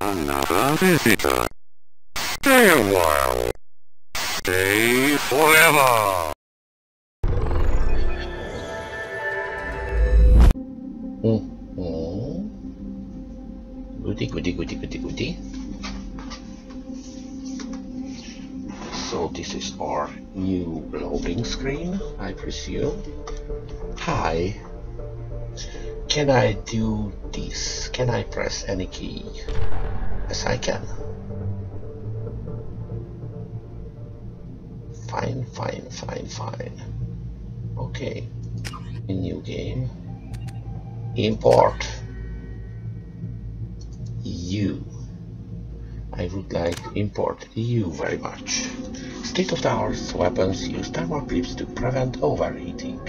another visitor. Stay a while. Stay forever. Goody. So this is our new loading screen, I presume. Hi. Can I do this? Can I press any key? Yes, I can. Fine. Okay. A new game. Import. You. I would like to import you very much. State-of-the-art weapons use thermal clips to prevent overheating.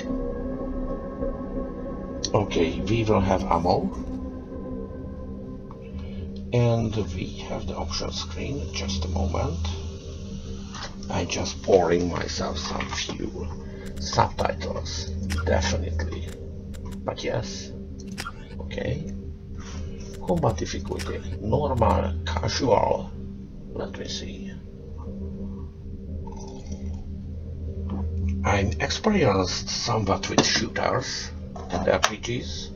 Okay, we will have ammo. And we have the option screen. Just a moment. I'm just pouring myself some fuel. Subtitles. Definitely. But yes. Okay. Combat difficulty. Normal, casual. Let me see. I'm experienced somewhat with shooters and RPGs,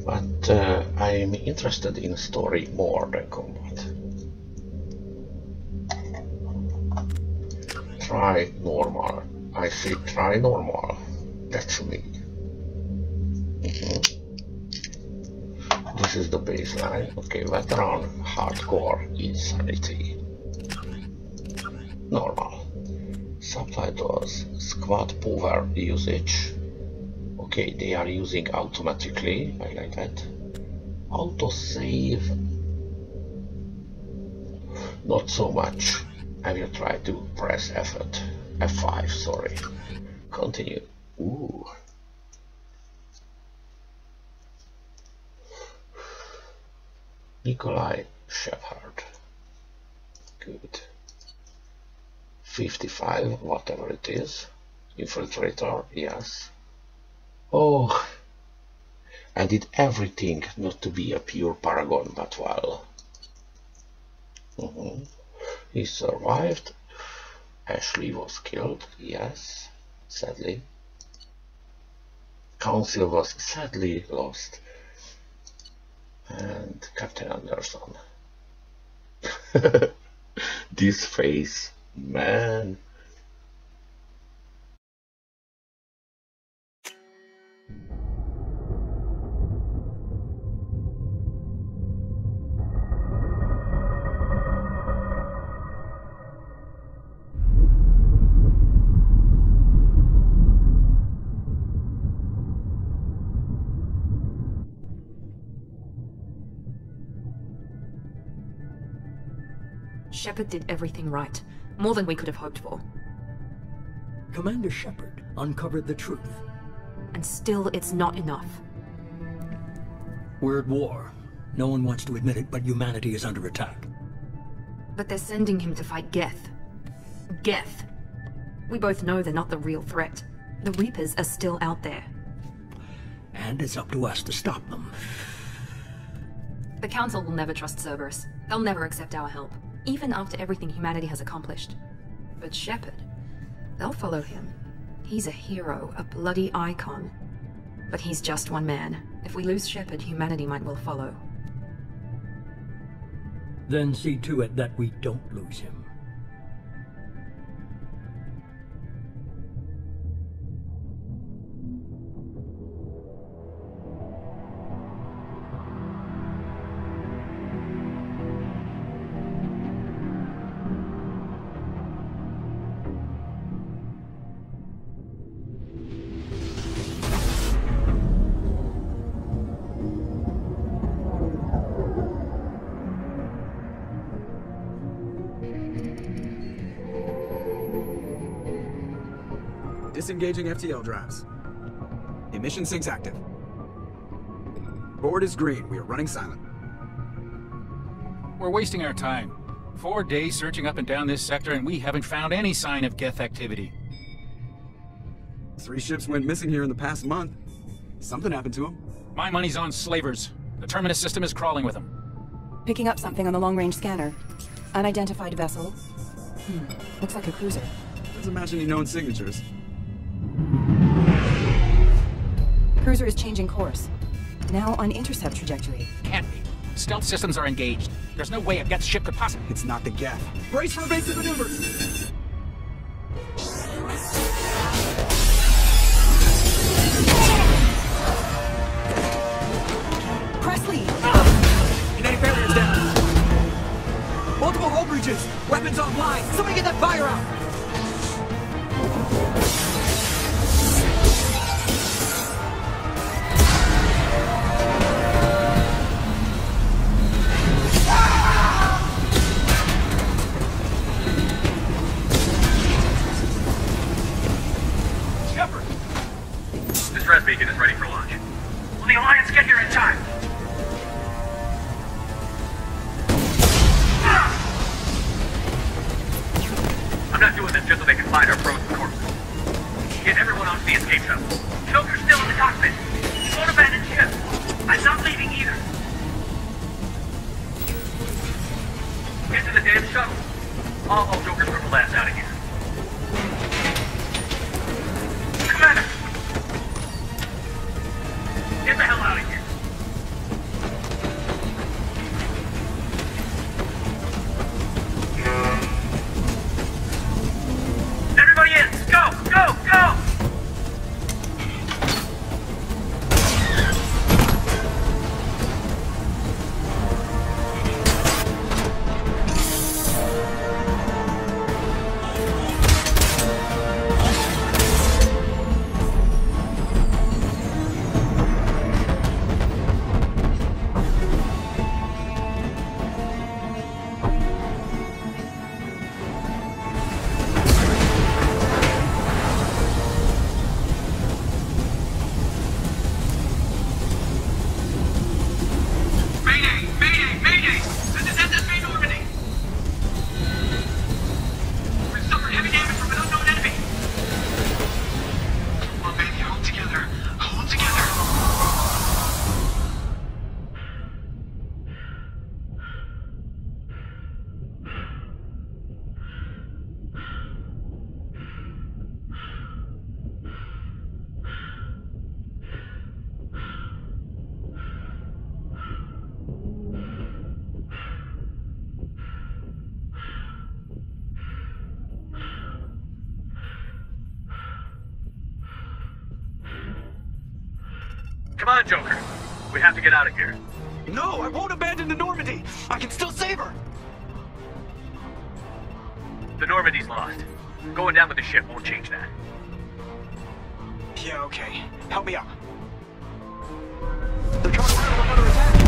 but I'm interested in story more than combat. Try normal. I say try normal. That's me. This is the baseline. Okay, veteran, hardcore, insanity. Normal. Subtitles, squad power usage. Okay, they are using automatically. I like that. Autosave. Not so much. I will try to press F5, sorry. Continue. Ooh. Nikolai Shepherd. Good. 55, whatever it is. Infiltrator, yes. Oh, I did everything not to be a pure paragon, but well. He survived. Ashley was killed, yes, sadly. Council was sadly lost. And Captain Anderson. This face, man. Shepard did everything right. More than we could have hoped for. Commander Shepard uncovered the truth. And still, it's not enough. We're at war. No one wants to admit it, but humanity is under attack. But they're sending him to fight Geth. Geth. We both know they're not the real threat. The Reapers are still out there. And it's up to us to stop them. The Council will never trust Cerberus. They'll never accept our help, even after everything humanity has accomplished. But Shepard, they'll follow him. He's a hero, a bloody icon. But he's just one man. If we lose Shepard, humanity might well follow. Then see to it that we don't lose him. Disengaging FTL drives. Emission sinks active. Board is green. We are running silent. We're wasting our time. 4 days searching up and down this sector, and we haven't found any sign of Geth activity. 3 ships went missing here in the past month. Something happened to them. My money's on slavers. The Terminus system is crawling with them. Picking up something on the long-range scanner. Unidentified vessel. Looks like a cruiser. Doesn't match any known signatures. Cruiser is changing course. Now on intercept trajectory. Can't be. Stealth systems are engaged. There's no way a Geth ship could possibly... It's not the Geth. Brace for evasive maneuvers! Presley! Kinetic barriers down! Multiple hull breaches! Weapons offline! Somebody get that fire out! Res beacon is ready for launch. Will the Alliance get here in time? I'm not doing this just so they can find our frozen corpses. Get everyone onto the escape shuttle. Joker's still in the cockpit. He won't abandon ship. I'm not leaving either. Get to the damn shuttle. I'll haul Joker's triple ass out of here. Commander! Get the hell out of here! Everybody in! Go! Go! Go! Come on, Joker. We have to get out of here. No, I won't abandon the Normandy! I can still save her! The Normandy's lost. Going down with the ship won't change that. Yeah, okay. Help me out. They're coming around with another attack!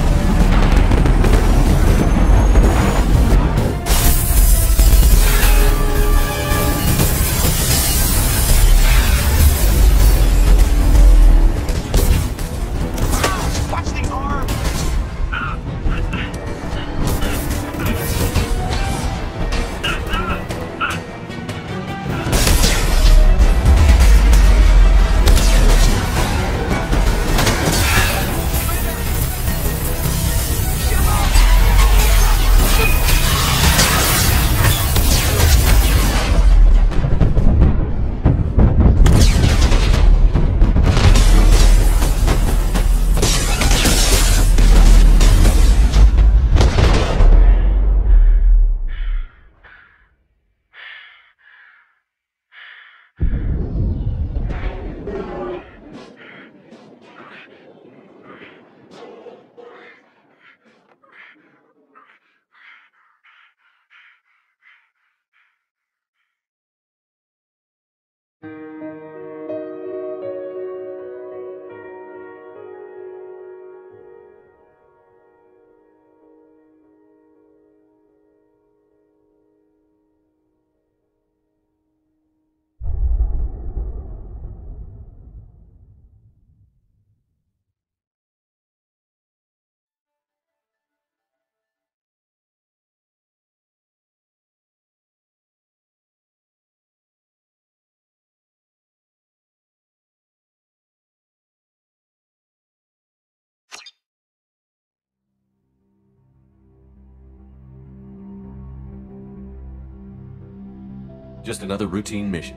Just another routine mission.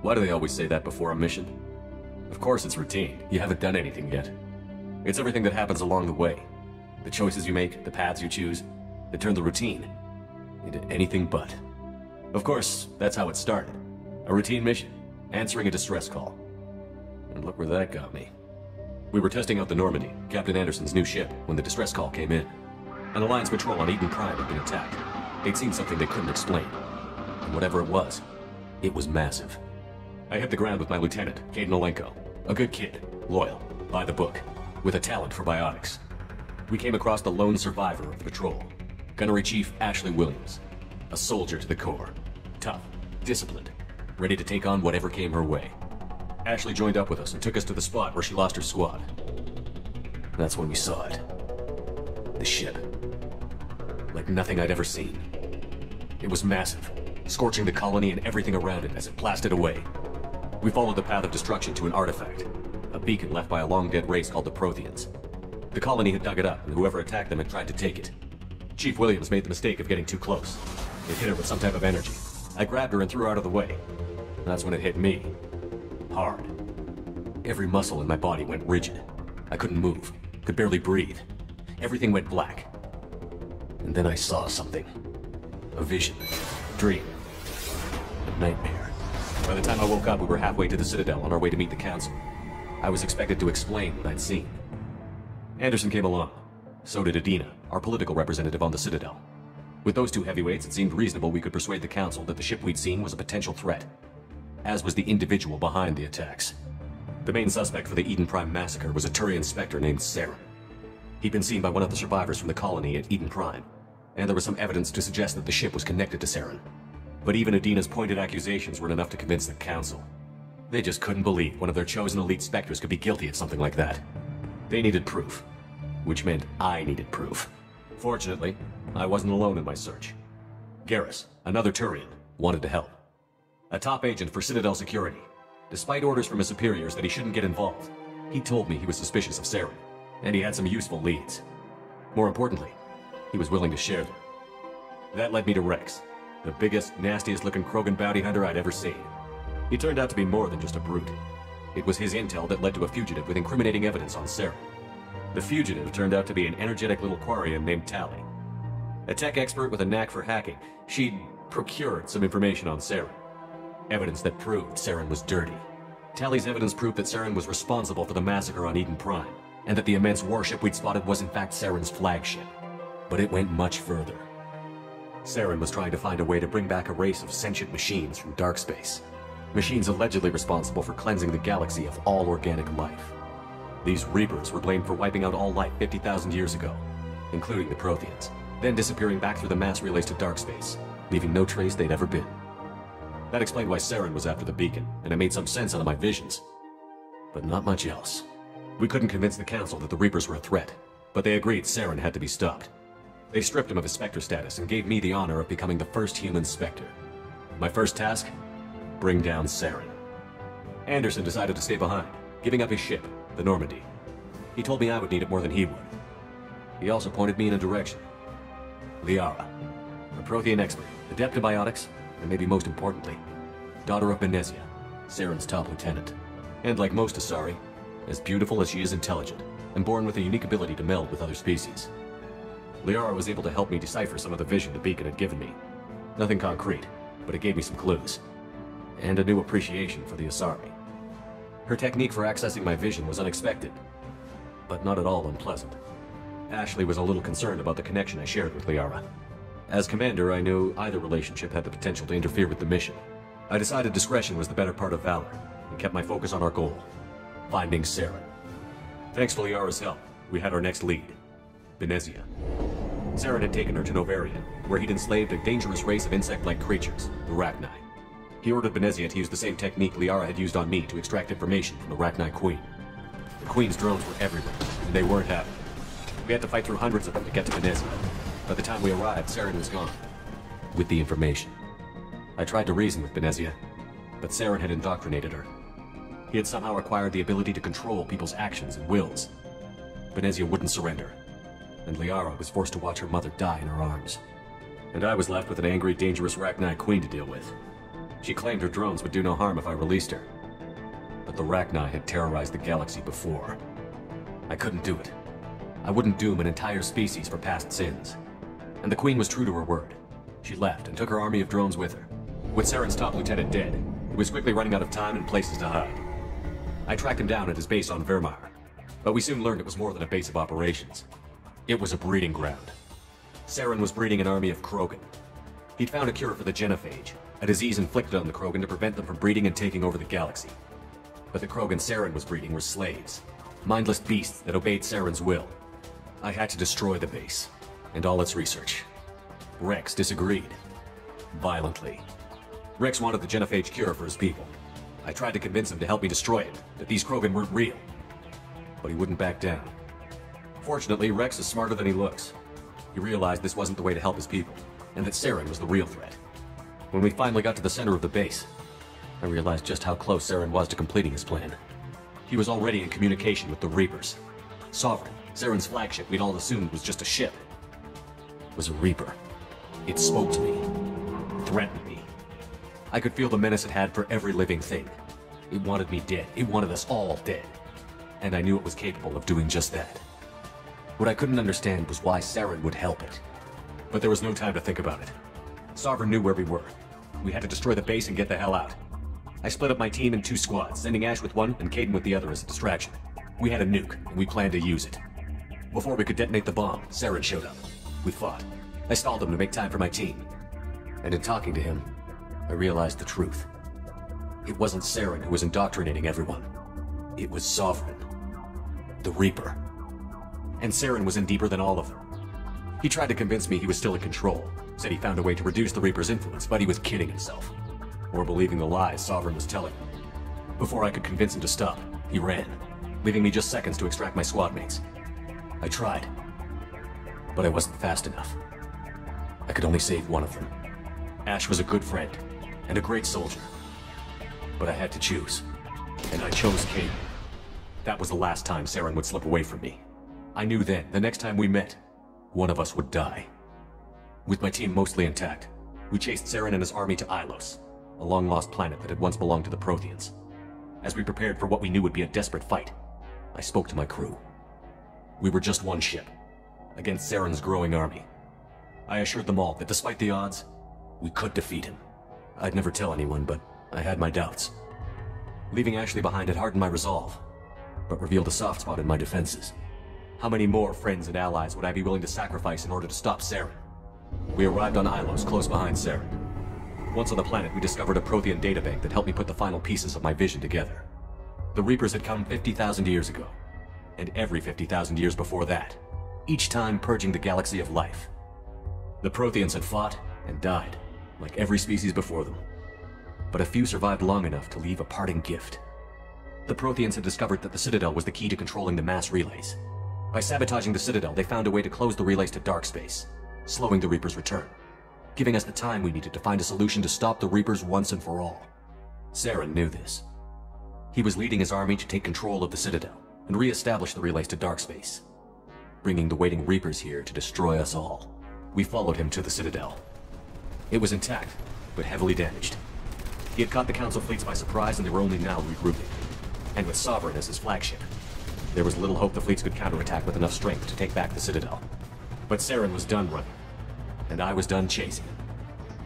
Why do they always say that before a mission? Of course it's routine. You haven't done anything yet. It's everything that happens along the way. The choices you make, the paths you choose, that turn the routine into anything but. Of course, that's how it started. A routine mission, answering a distress call. And look where that got me. We were testing out the Normandy, Captain Anderson's new ship, when the distress call came in. An Alliance patrol on Eden Prime had been attacked. They'd seen something they couldn't explain. And whatever it was massive. I hit the ground with my lieutenant, Caden Olenko. A good kid, loyal, by the book, with a talent for biotics. We came across the lone survivor of the patrol, Gunnery Chief Ashley Williams. A soldier to the core. Tough, disciplined, ready to take on whatever came her way. Ashley joined up with us and took us to the spot where she lost her squad. That's when we saw it. The ship. Like nothing I'd ever seen. It was massive, scorching the colony and everything around it as it blasted away. We followed the path of destruction to an artifact, a beacon left by a long-dead race called the Protheans. The colony had dug it up, and whoever attacked them had tried to take it. Chief Williams made the mistake of getting too close. It hit her with some type of energy. I grabbed her and threw her out of the way. That's when it hit me. Hard. Every muscle in my body went rigid. I couldn't move, could barely breathe. Everything went black. And then I saw something. A vision. Dream. A nightmare. By the time I woke up, we were halfway to the Citadel on our way to meet the Council. I was expected to explain what I'd seen. Anderson came along. So did Adina, our political representative on the Citadel. With those two heavyweights, it seemed reasonable we could persuade the Council that the ship we'd seen was a potential threat, as was the individual behind the attacks. The main suspect for the Eden Prime massacre was a Turian Spectre named Saren. He'd been seen by one of the survivors from the colony at Eden Prime, and there was some evidence to suggest that the ship was connected to Saren. But even Adina's pointed accusations weren't enough to convince the Council. They just couldn't believe one of their chosen elite Spectres could be guilty of something like that. They needed proof, which meant I needed proof. Fortunately, I wasn't alone in my search. Garrus, another Turian, wanted to help. A top agent for Citadel security. Despite orders from his superiors that he shouldn't get involved, he told me he was suspicious of Saren, and he had some useful leads. More importantly, he was willing to share them. That led me to Rex, the biggest, nastiest looking Krogan bounty hunter I'd ever seen. He turned out to be more than just a brute. It was his intel that led to a fugitive with incriminating evidence on Saren. The fugitive turned out to be an energetic little Quarian named Tally. A tech expert with a knack for hacking, she'd procured some information on Saren. Evidence that proved Saren was dirty. Tally's evidence proved that Saren was responsible for the massacre on Eden Prime, and that the immense warship we'd spotted was in fact Saren's flagship. But it went much further. Saren was trying to find a way to bring back a race of sentient machines from dark space. Machines allegedly responsible for cleansing the galaxy of all organic life. These Reapers were blamed for wiping out all life 50,000 years ago, including the Protheans, then disappearing back through the mass relays to dark space, leaving no trace they'd ever been. That explained why Saren was after the beacon, and it made some sense out of my visions. But not much else. We couldn't convince the Council that the Reapers were a threat, but they agreed Saren had to be stopped. They stripped him of his Spectre status and gave me the honor of becoming the first human Spectre. My first task? Bring down Saren. Anderson decided to stay behind, giving up his ship, the Normandy. He told me I would need it more than he would. He also pointed me in a direction. Liara, a Prothean expert, adept in biotics, and maybe most importantly, daughter of Benezia, Saren's top lieutenant. And like most Asari, as beautiful as she is intelligent, and born with a unique ability to meld with other species. Liara was able to help me decipher some of the vision the beacon had given me. Nothing concrete, but it gave me some clues. And a new appreciation for the Asari. Her technique for accessing my vision was unexpected, but not at all unpleasant. Ashley was a little concerned about the connection I shared with Liara. As commander, I knew either relationship had the potential to interfere with the mission. I decided discretion was the better part of valor, and kept my focus on our goal, finding Saren. Thanks to Liara's help, we had our next lead, Benezia. Saren had taken her to Novarian, where he'd enslaved a dangerous race of insect-like creatures, the Rachni. He ordered Benezia to use the same technique Liara had used on me to extract information from the Rachni Queen. The Queen's drones were everywhere, and they weren't happy. We had to fight through hundreds of them to get to Benezia. By the time we arrived, Saren was gone, with the information. I tried to reason with Benezia, but Saren had indoctrinated her. He had somehow acquired the ability to control people's actions and wills. Benezia wouldn't surrender, and Liara was forced to watch her mother die in her arms. And I was left with an angry, dangerous Rachni Queen to deal with. She claimed her drones would do no harm if I released her. But the Rachni had terrorized the galaxy before. I couldn't do it. I wouldn't doom an entire species for past sins. And the Queen was true to her word. She left and took her army of drones with her. With Saren's top lieutenant dead, he was quickly running out of time and places to hide. I tracked him down at his base on Vermeer, but we soon learned it was more than a base of operations. It was a breeding ground. Saren was breeding an army of Krogan. He'd found a cure for the genophage, a disease inflicted on the Krogan to prevent them from breeding and taking over the galaxy. But the Krogan Saren was breeding were slaves, mindless beasts that obeyed Saren's will. I had to destroy the base, and all its research. Rex disagreed. Violently. Rex wanted the genophage cure for his people. I tried to convince him to help me destroy it, that these Krogan weren't real. But he wouldn't back down. Fortunately, Rex is smarter than he looks. He realized this wasn't the way to help his people, and that Saren was the real threat. When we finally got to the center of the base, I realized just how close Saren was to completing his plan. He was already in communication with the Reapers. Sovereign, Saren's flagship we'd all assumed was just a ship, was a Reaper. It spoke to me, threatened me. I could feel the menace it had for every living thing. It wanted me dead. It wanted us all dead. And I knew it was capable of doing just that. What I couldn't understand was why Saren would help it. But there was no time to think about it. Sovereign knew where we were. We had to destroy the base and get the hell out. I split up my team in 2 squads, sending Ash with one and Caden with the other as a distraction. We had a nuke, and we planned to use it. Before we could detonate the bomb, Saren showed up. We fought. I stalled him to make time for my team. And in talking to him, I realized the truth. It wasn't Saren who was indoctrinating everyone. It was Sovereign. The Reaper. And Saren was in deeper than all of them. He tried to convince me he was still in control, said he found a way to reduce the Reaper's influence, but he was kidding himself. Or believing the lies Sovereign was telling him. Before I could convince him to stop, he ran, leaving me just seconds to extract my squad mates. I tried, but I wasn't fast enough. I could only save one of them. Ash was a good friend, and a great soldier. But I had to choose, and I chose Caden. That was the last time Saren would slip away from me. I knew then, the next time we met, one of us would die. With my team mostly intact, we chased Saren and his army to Ilos, a long-lost planet that had once belonged to the Protheans. As we prepared for what we knew would be a desperate fight, I spoke to my crew. We were just one ship, against Saren's growing army. I assured them all that despite the odds, we could defeat him. I'd never tell anyone, but I had my doubts. Leaving Ashley behind had hardened my resolve, but revealed a soft spot in my defenses. How many more friends and allies would I be willing to sacrifice in order to stop Saren? We arrived on Ilos, close behind Saren. Once on the planet, we discovered a Prothean databank that helped me put the final pieces of my vision together. The Reapers had come 50,000 years ago, and every 50,000 years before that, each time purging the galaxy of life. The Protheans had fought and died, like every species before them. But a few survived long enough to leave a parting gift. The Protheans had discovered that the Citadel was the key to controlling the mass relays. By sabotaging the Citadel, they found a way to close the relays to dark space, slowing the Reapers' return, giving us the time we needed to find a solution to stop the Reapers once and for all. Saren knew this. He was leading his army to take control of the Citadel and re-establish the relays to dark space, bringing the waiting Reapers here to destroy us all. We followed him to the Citadel. It was intact, but heavily damaged. He had caught the Council fleets by surprise and they were only now regrouping. And with Sovereign as his flagship, there was little hope the fleets could counterattack with enough strength to take back the Citadel. But Saren was done running, and I was done chasing him.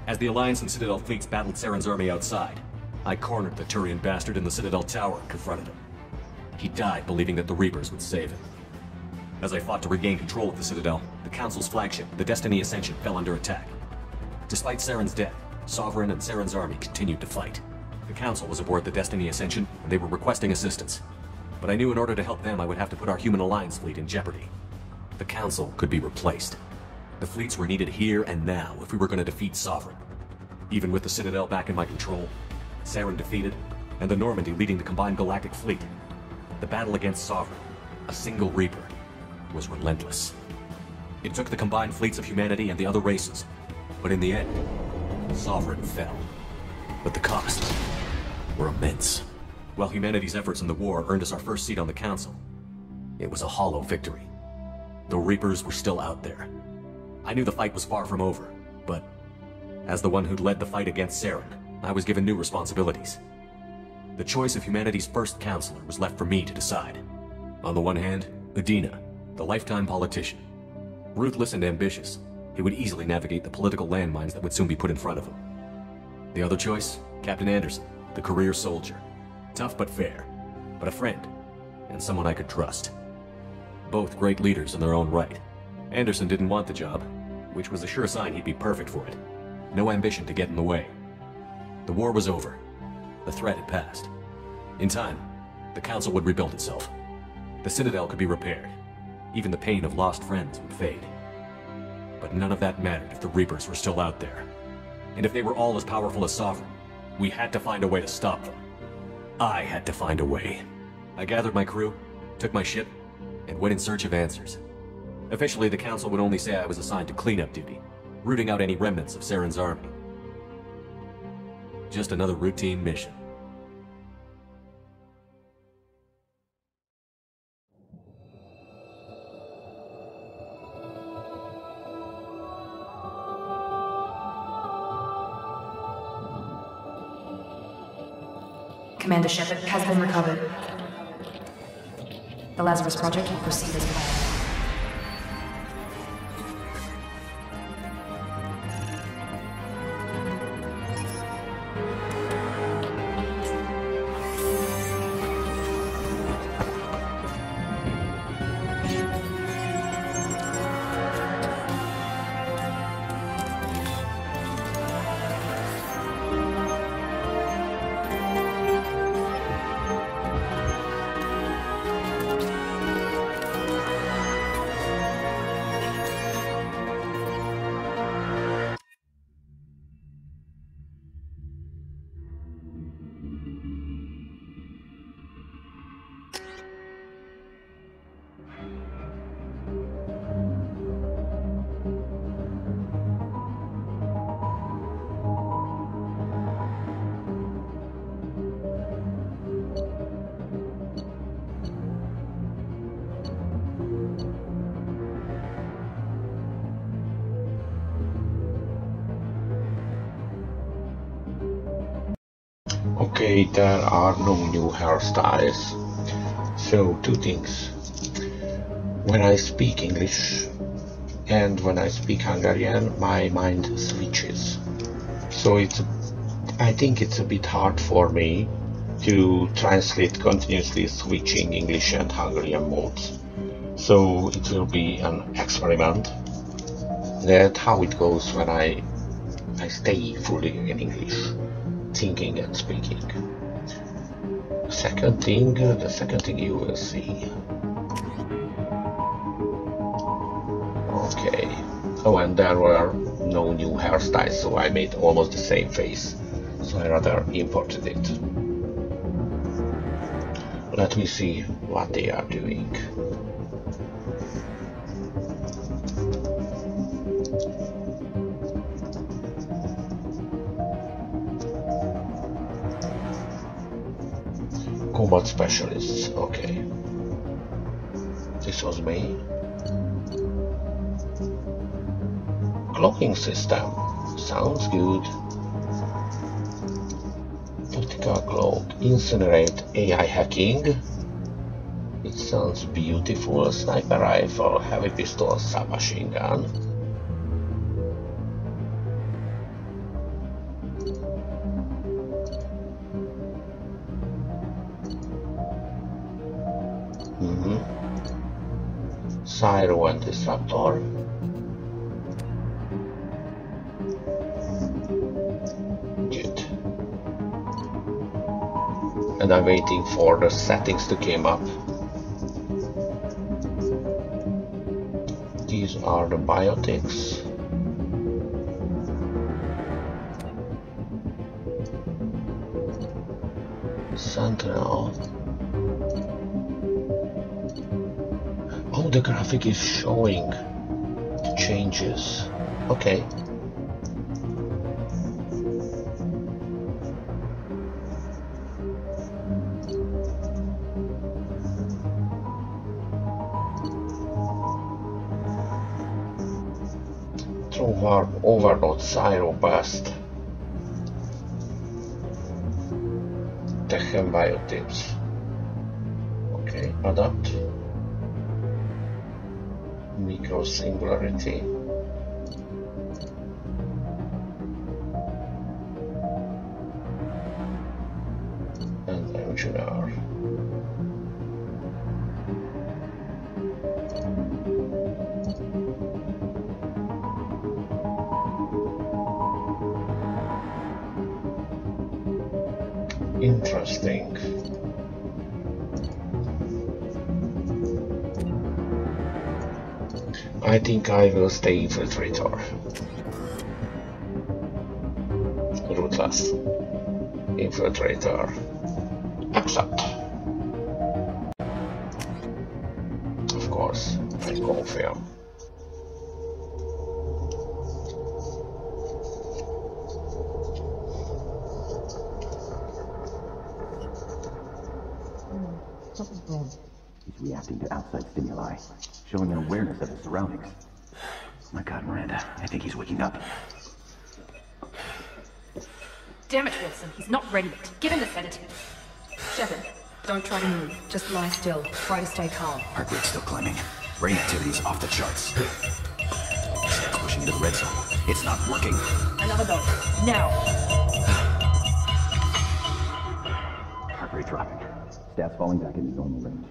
As the Alliance and Citadel fleets battled Saren's army outside, I cornered the Turian bastard in the Citadel tower and confronted him. He died believing that the Reapers would save him. As I fought to regain control of the Citadel, the Council's flagship, the Destiny Ascension, fell under attack. Despite Saren's death, Sovereign and Saren's army continued to fight. The Council was aboard the Destiny Ascension, and they were requesting assistance. But I knew in order to help them, I would have to put our human alliance fleet in jeopardy. The Council could be replaced. The fleets were needed here and now if we were going to defeat Sovereign. Even with the Citadel back in my control, Saren defeated, and the Normandy leading the combined galactic fleet, the battle against Sovereign, a single Reaper, was relentless. It took the combined fleets of humanity and the other races, but in the end, Sovereign fell. But the costs were immense. While humanity's efforts in the war earned us our first seat on the Council, it was a hollow victory. The Reapers were still out there. I knew the fight was far from over, but as the one who'd led the fight against Saren, I was given new responsibilities. The choice of humanity's first counselor was left for me to decide. On the one hand, Adina, the lifetime politician. Ruthless and ambitious, he would easily navigate the political landmines that would soon be put in front of him. The other choice, Captain Anderson, the career soldier. Tough but fair, but a friend, and someone I could trust. Both great leaders in their own right. Anderson didn't want the job, which was a sure sign he'd be perfect for it. No ambition to get in the way. The war was over. The threat had passed. In time, the Council would rebuild itself. The Citadel could be repaired. Even the pain of lost friends would fade. But none of that mattered if the Reapers were still out there. And if they were all as powerful as Sovereign, we had to find a way to stop them. I had to find a way. I gathered my crew, took my ship, and went in search of answers. Officially, the Council would only say I was assigned to cleanup duty, rooting out any remnants of Saren's army. Just another routine mission. Commander Shepard has been recovered. The Lazarus Project will proceed as planned. Okay, there are no new hairstyles. So, two things. When I speak English and when I speak Hungarian, my mind switches. So I think it's a bit hard for me to translate continuously switching English and Hungarian modes. So it will be an experiment. That's how it goes when I stay fully in English, thinking and speaking. The second thing you will see. Okay. Oh, and there were no new hairstyles, so I made almost the same face. So I rather imported it. Let me see what they are doing. Combat specialists, okay. This was me. Clocking system, sounds good. Tactical cloak, incinerate AI hacking. It sounds beautiful. Sniper rifle, heavy pistol, submachine gun. Cyro and disruptor. Good. And I'm waiting for the settings to come up. These are the biotics. Sentinel. Oh, the graphic is showing the changes. Okay. Overload Cyro Bust. Protection biotips. Okay, adapt. Micro singularity. And engineer. Interesting. I think I will stay infiltrator. Ruthless. Infiltrator. Accept. Of course, I confirm. Something's wrong. He's reacting to outside stimuli, showing an awareness of his surroundings. My God, Miranda, I think he's waking up. Damn it, Wilson, he's not ready yet. Give him the sedative. Shepard, don't try to move. Just lie still. Try to stay calm. Heart rate's still climbing. Brain activity's off the charts. Step pushing into the red zone. It's not working. Another dose. Now. Heart rate dropping. Stats falling back into normal range.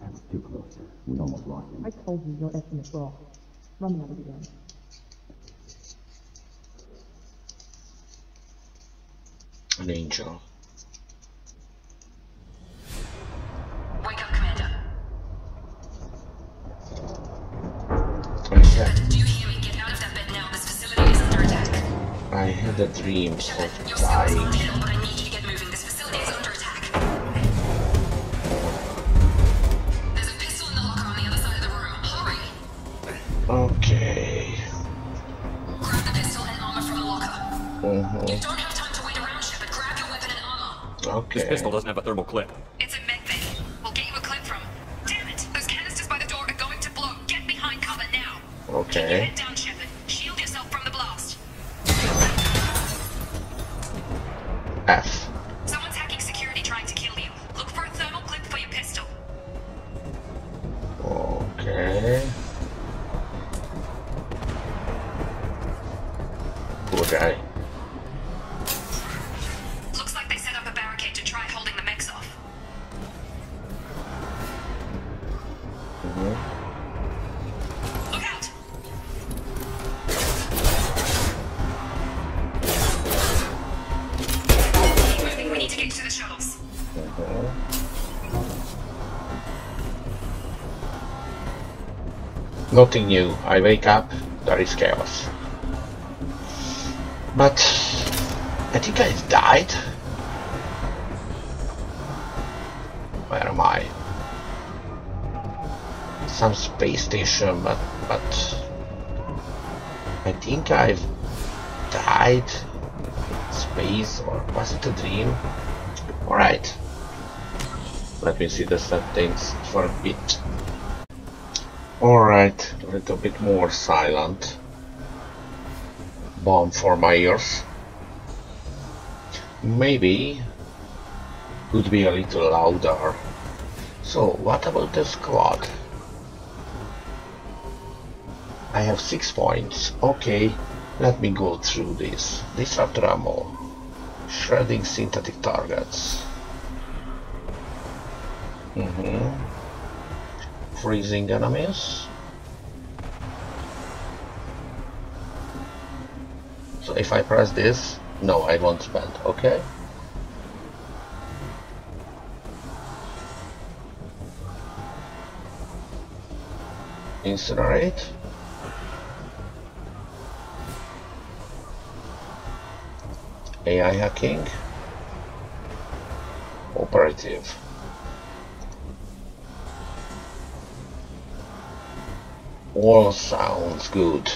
That was too close. We almost lost him. I told you your estimate's wrong. Run that again. An angel. Wake up, Commander. Okay. Do you hear me? Get out of that bed now. This facility is under attack. I had a dream of Your scout's on dying. hill, but I need you to get moving. This facility is under attack. There's a pistol in the locker on the other side of the room. Hurry. Okay. Grab the pistol and armor from the locker. You don't have time to wait around, Shepard. Grab your weapon and armor. Okay. This pistol doesn't have a thermal clip. It's a medbay. We'll get you a clip from. Damn it! Those canisters by the door are going to blow. Get behind cover now. Keep your Okay. head down, Shepard. Shield yourself from the blast. F. Someone's hacking security trying to kill you. Look for a thermal clip for your pistol. Okay. Poor guy. Looks like they set up a barricade to try holding the mechs off. Look out! Keep moving, we need to get to the shuttles. Nothing new. I wake up, there is chaos. But I think I died. Where am I? Some space station, but I think I've died in space, or was it a dream? Alright. Let me see the settings for a bit. Alright, a little bit more silent. Balm for my ears. Maybe could be a little louder. So, what about the squad? I have 6 points. Okay, let me go through this. Disrupt ammo. Shredding synthetic targets. Freezing enemies. So if I press this, no, I won't spend, okay? Incinerate. AI hacking. Operative. All sounds good.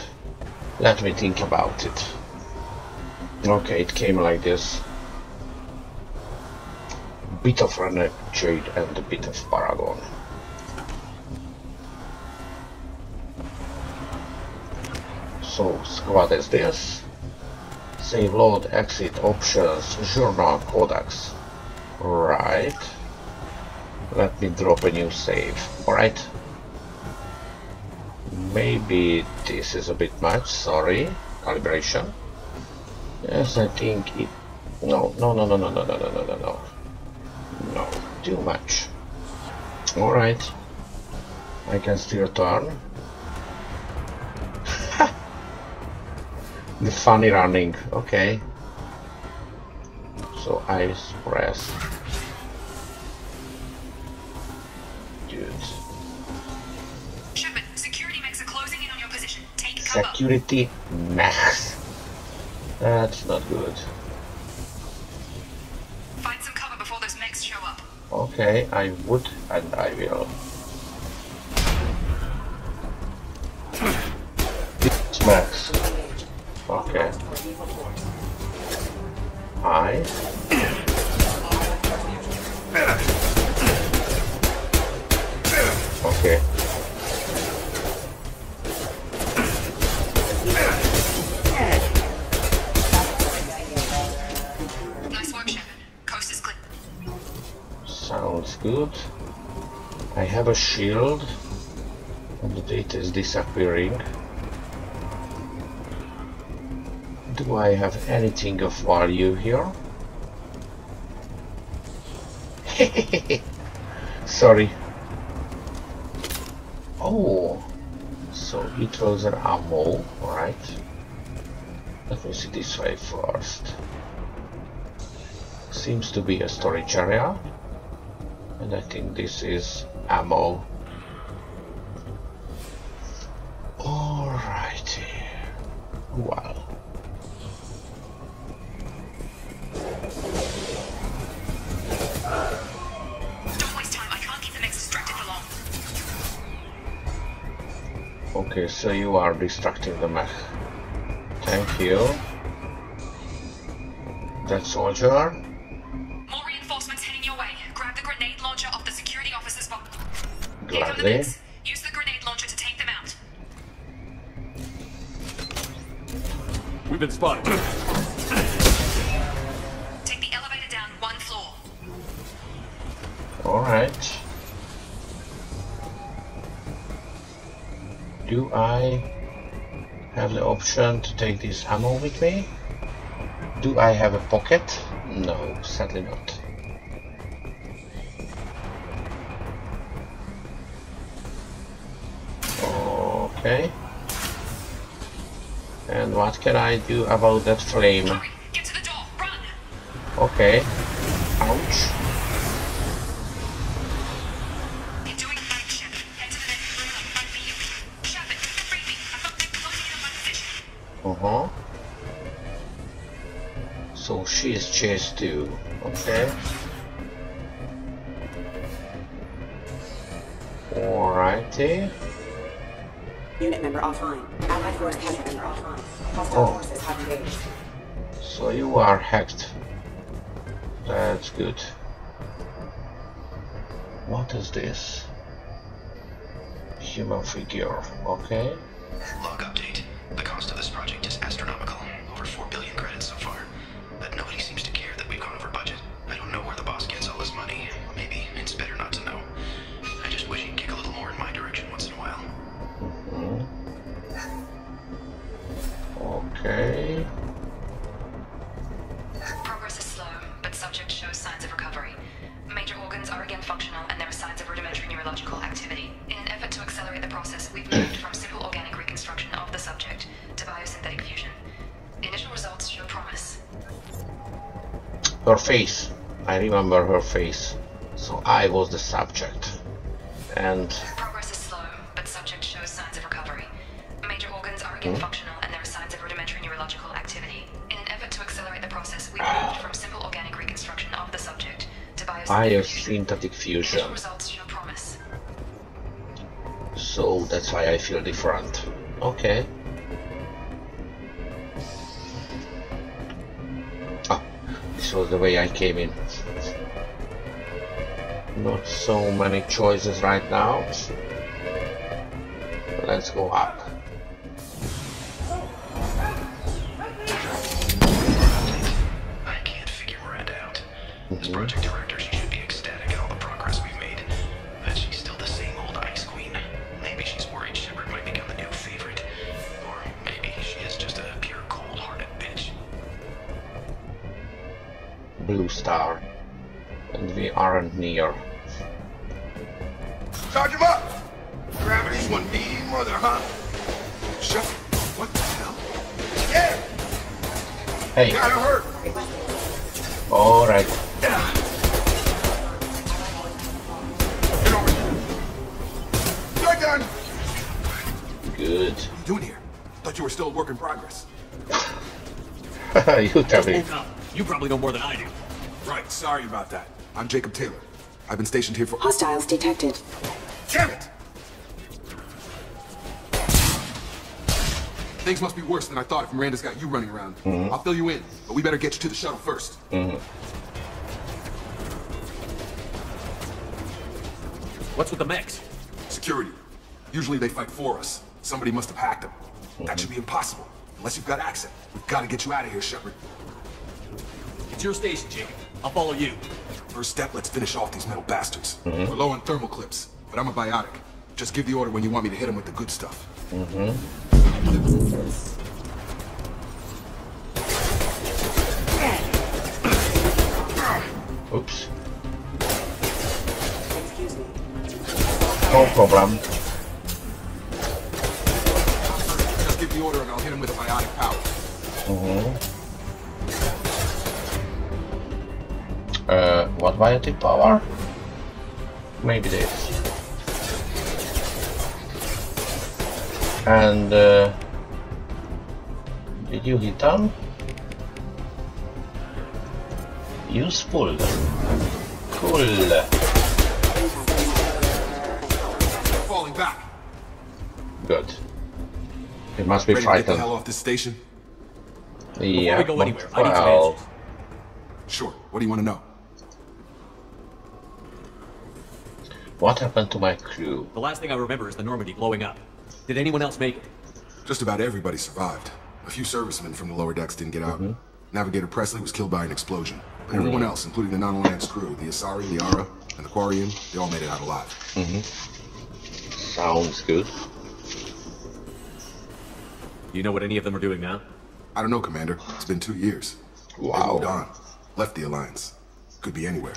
Let me think about it. Okay, it came like this. Bit of Renegade and a bit of Paragon. So, squad is this. Save, load, exit, options, journal, codex. Right. Let me drop a new save. Alright. Maybe this is a bit much, sorry. Calibration. Yes, I think it... No. No, too much. Alright. I can still turn. The funny running, okay. So I press. Dude. Shepard, security mechs are closing in on your position. Take cover. Security mechs. That's not good. Find some cover before those mechs show up. Okay, I would and I will. It's mechs. Okay. Okay. Nice work, Shepard. Coast is clear. Sounds good. I have a shield and the data is disappearing. Do I have anything of value here? Sorry. Oh, so he throws an ammo, right? Let me see this way first. Seems to be a storage area, and I think this is ammo. Alrighty. Well. Okay, so you are distracting the mech. Thank you. That soldier. More reinforcements heading your way. Grab the grenade launcher off the security officer's box. Gladly. Use the grenade launcher to take them out. We've been spotted. Take the elevator down 1 floor. Alright. Do I have the option to take this ammo with me? Do I have a pocket? No, sadly not. Okay. And what can I do about that flame? Hurry, get to the door, run! Okay. Ouch. So she is chased too. Okay. Alrighty. Unit member offline. Allied force captured member offline. Hostile forces have engaged. So you are hacked. That's good. What is this? Human figure. Okay. Log update. The cost of this project is astronomical. Over 4 billion credits so far. But nobody seems to care that we've gone over budget. I don't know where the boss gets all this money. Maybe it's better not to know. I just wish he'd kick a little more in my direction once in a while. Okay. Progress is slow, but subject shows signs of recovery. Major organs are again functional, and there are signs of rudimentary neurological activity. In an effort to accelerate the process, we've moved from simple organic reconstruction of the subject to biosynthetic fusion. Initial results show promise. Her face. I remember her face. So I was the subject. And progress is slow, but subject shows signs of recovery. Major organs are again functional, and there are signs of rudimentary neurological activity. In an effort to accelerate the process, we've moved from simple organic reconstruction of the subject to biosynthetic fusion. Initial results show promise. So that's why I feel different. Okay. Ah, this was the way I came in. Not so many choices right now. Let's go up. I can't figure Miranda out. This project director blue star. And we aren't near. Charge him up! Gravity's one mean mother, huh? Shut. What the hell? Yeah! Hey. Gotta hurt! Alright. Get over here. You're done! Good. What are you doing here? Thought you were still a work in progress. You tell me. You probably know more than I do. Right, sorry about that. I'm Jacob Taylor. I've been stationed here for— Hostiles detected. Damn it! Things must be worse than I thought if Miranda's got you running around. I'll fill you in, but we better get you to the shuttle first. What's with the mechs? Security. Usually they fight for us. Somebody must have hacked them. That should be impossible, unless you've got access. We've got to get you out of here, Shepard. It's your station, Jacob. I'll follow you. First step, let's finish off these metal bastards. We're low on thermal clips, but I'm a biotic. Just give the order when you want me to hit them with the good stuff. Oops. No problem. Just give the order and I'll hit him with a biotic power. What biotic power? Maybe this. And did you hit them? Useful. Cool. Falling back. Good. It must be Ready to get the frightened. hell off this station? Yeah, Before we go anywhere, I need some well, answers. Sure. What do you want to know? what happened to my crew? The last thing I remember is the Normandy blowing up. Did anyone else make it? Just about everybody survived. A few servicemen from the lower decks didn't get out. Navigator Presley was killed by an explosion. But everyone else, including the non-Alliance crew, the Asari, the Ara, and the Quarian, they all made it out alive. Sounds good. Do you know what any of them are doing now? I don't know, Commander. It's been 2 years. They Wow. moved on. Left the Alliance. Could be anywhere.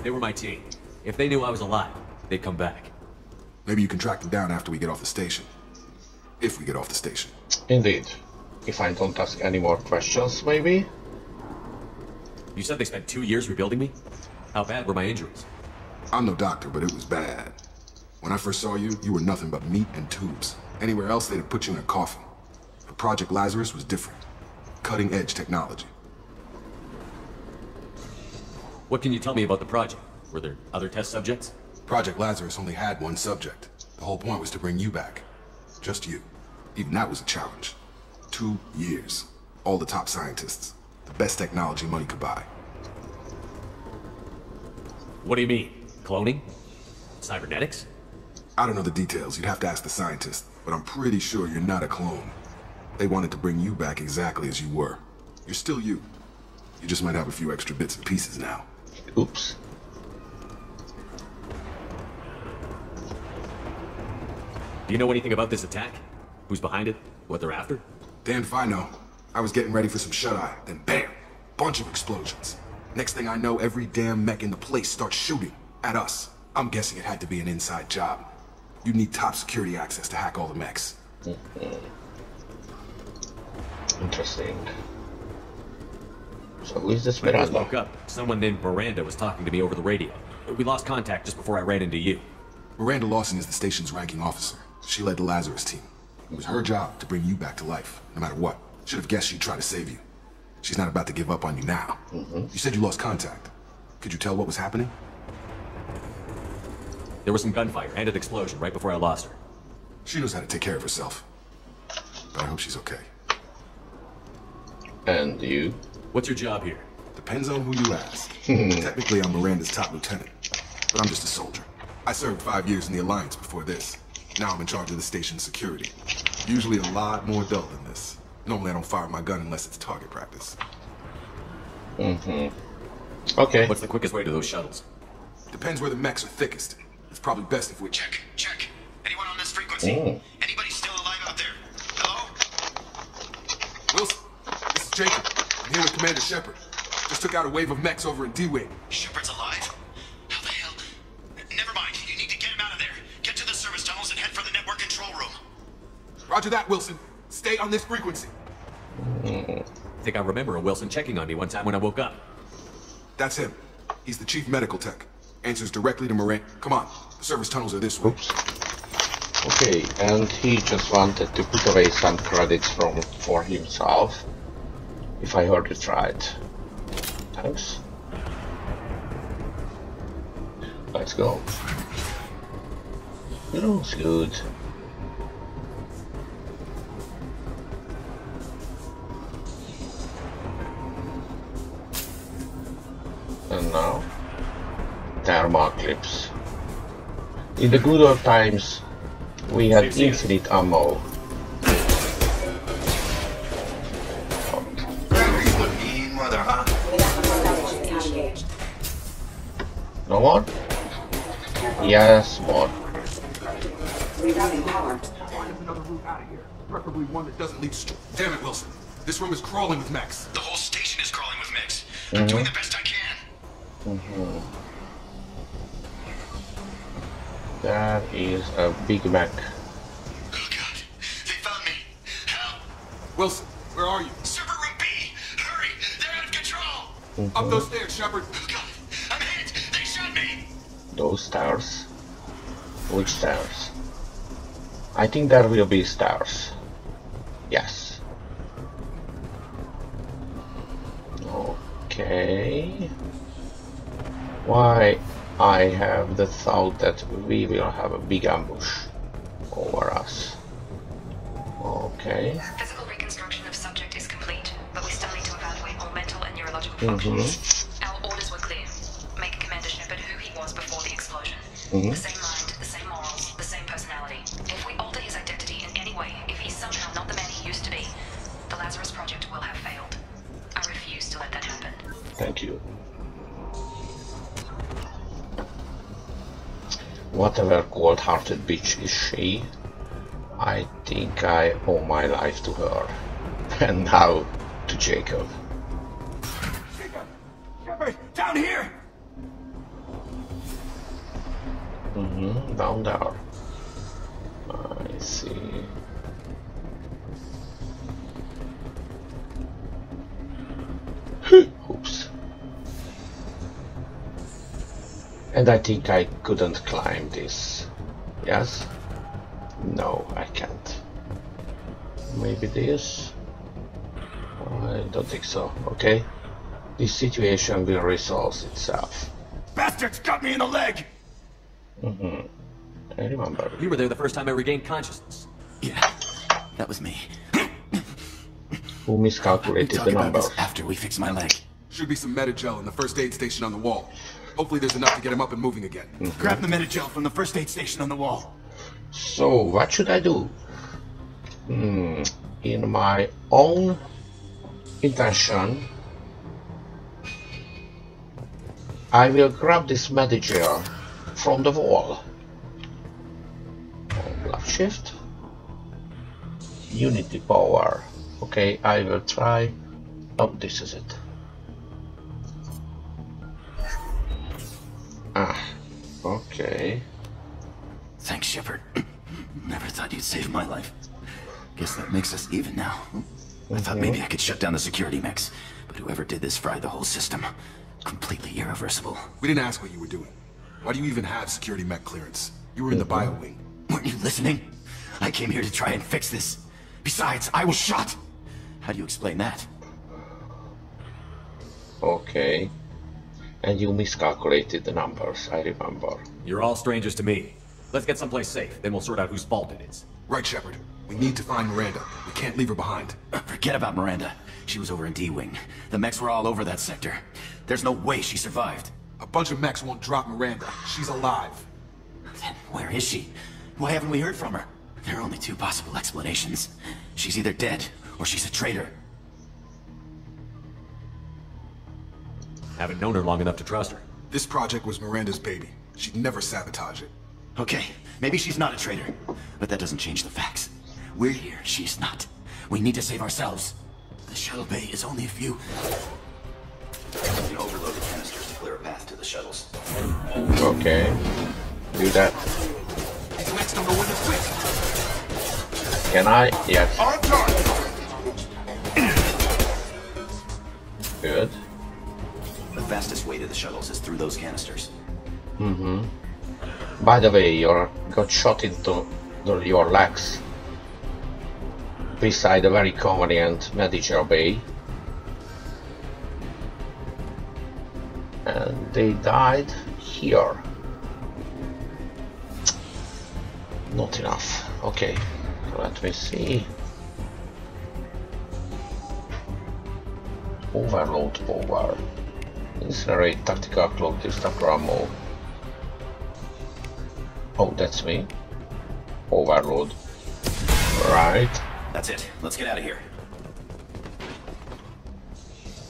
They were my team. If they knew I was alive, they'd come back. Maybe you can track them down after we get off the station. If we get off the station. Indeed. If I don't ask any more questions, maybe? You said they spent 2 years rebuilding me? How bad were my injuries? I'm no doctor, but it was bad. When I first saw you, you were nothing but meat and tubes. Anywhere else, they'd have put you in a coffin. But Project Lazarus was different. Cutting-edge technology. What can you tell me about the project? Were there other test subjects? Project Lazarus only had one subject. The whole point was to bring you back. Just you. Even that was a challenge. 2 years. All the top scientists. The best technology money could buy. What do you mean? Cloning? Cybernetics? I don't know the details. You'd have to ask the scientists. But I'm pretty sure you're not a clone. They wanted to bring you back exactly as you were. You're still you. You just might have a few extra bits and pieces now. Oops. Do you know anything about this attack? Who's behind it? What they're after? Damned if I know. I was getting ready for some shut-eye, then bam! Bunch of explosions. Next thing I know, every damn mech in the place starts shooting at us. I'm guessing it had to be an inside job. You need top security access to hack all the mechs. Interesting. So who is this When I Miranda? woke up, someone named Miranda was talking to me over the radio. We lost contact just before I ran into you. Miranda Lawson is the station's ranking officer. She led the Lazarus team. It was her job to bring you back to life, no matter what. Should have guessed she'd try to save you. She's not about to give up on you now. You said you lost contact. Could you tell what was happening? There was some gunfire and an explosion right before I lost her. She knows how to take care of herself. But I hope she's okay. And you? What's your job here? Depends on who you ask. Technically, I'm Miranda's top lieutenant. But I'm just a soldier. I served 5 years in the Alliance before this. Now I'm in charge of the station's security. Usually a lot more dull than this. Normally I don't fire my gun unless it's target practice. Okay. What's the quickest way to those shuttles? Depends where the mechs are thickest. It's probably best if we Check. Anyone on this frequency? Anybody still alive out there? Hello? Wilson, this is Jacob. I'm here with Commander Shepard. Just took out a wave of mechs over in D-Wing. Shepard's alive. How the hell? Never mind. You need to get him out of there. Get to the service tunnels and head for the network control room. Roger that, Wilson. Stay on this frequency. I think I remember a Wilson checking on me one time when I woke up. That's him. He's the chief medical tech. Answers directly to Miranda. Come on. The service tunnels are this way. Oops. Okay, and he just wanted to put away some credits for himself. If I heard it right. Thanks. Let's go. Looks good. And now, thermal clips. In the good old times, we had infinite ammo. No more? Yes, more. Another route out of here. Preferably one that doesn't lead straight. Damn it, Wilson. This room is crawling with mechs. The whole station is crawling with mechs. I'm doing the best I can. That is a Big Mac. Oh god, they found me. Help! Wilson, where are you? Server room B! Hurry! They're out of control! Up those stairs, Shepard. Oh god, I'm hit! They shot me! Those stairs? Which stairs? I think there will be stairs. Yes. Okay. Why I have the thought that we will have a big ambush over us. Okay. Physical reconstruction of subject is complete, but we still need to evaluate all mental and neurological functions. Our orders were clear. Make Commander Shepard who he was before the explosion. The same mind, the same morals, the same personality. If we alter his identity in any way, if he's somehow not the man he used to be, the Lazarus Project will have failed. I refuse to let that happen. Thank you. Whatever cold-hearted bitch is she, I think I owe my life to her. And now to Jacob. Shepard, down here! Down there. I see. Oops. And I think I couldn't climb this. Yes? No, I can't. Maybe this? I don't think so. Okay. This situation will resolve itself. Bastards got me in the leg! I remember. You were there the first time I regained consciousness. Yeah, that was me. Who miscalculated the numbers? After we fix my leg. Should be some Metagel in the first aid station on the wall. Hopefully there's enough to get him up and moving again. Grab the Metagel from the first aid station on the wall. So, what should I do? In my own intention, I will grab this Metagel from the wall. Left shift. Unity power. Okay, I will try. Oh, this is it. Okay. Thanks, Shepard. Never thought you'd save my life. Guess that makes us even now. I thought maybe I could shut down the security mechs, but whoever did this fried the whole system. Completely irreversible. We didn't ask what you were doing. Why do you even have security mech clearance? You were in the bio wing. Weren't you listening? I came here to try and fix this. Besides, I was shot. How do you explain that? Okay. And you miscalculated the numbers, I remember. You're all strangers to me. Let's get someplace safe, then we'll sort out whose fault it is. Right, Shepard. We need to find Miranda. We can't leave her behind. Forget about Miranda. She was over in D-Wing. The mechs were all over that sector. There's no way she survived. A bunch of mechs won't drop Miranda. She's alive. Then where is she? Why haven't we heard from her? There are only two possible explanations. She's either dead, or she's a traitor. Haven't known her long enough to trust her. This project was Miranda's baby. She'd never sabotage it. Okay, maybe she's not a traitor, but that doesn't change the facts. We're here, she's not. We need to save ourselves. The shuttle bay is only a few... You can overload the canisters to clear a path to the shuttles. Okay. Do that. Next on the window, quick! Can I? Yes. On target! Good. The fastest way to the shuttles is through those canisters. Mm-hmm. By the way, you got shot into your legs beside a very convenient medical bay. And they died here. Not enough. Okay, let me see. Overload power. Incinerate tactical cloak, destructor ammo. Oh, that's me. Overload. Right. That's it. Let's get out of here.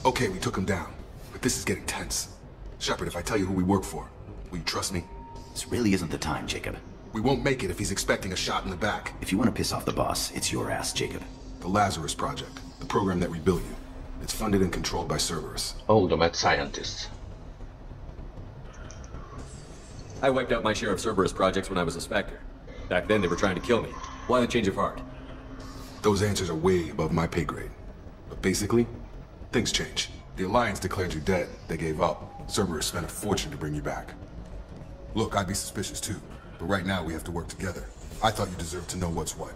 Okay, we took him down, but this is getting tense. Shepard, if I tell you who we work for, will you trust me? This really isn't the time, Jacob. We won't make it if he's expecting a shot in the back. If you want to piss off the boss, it's your ass, Jacob. The Lazarus Project, the program that rebuilt you. It's funded and controlled by Cerberus. Oh, the mad scientists. I wiped out my share of Cerberus projects when I was a Spectre. Back then they were trying to kill me. Why the change of heart? Those answers are way above my pay grade. But basically, things change. The Alliance declared you dead. They gave up. Cerberus spent a fortune to bring you back. Look, I'd be suspicious too. But right now we have to work together. I thought you deserved to know what's what.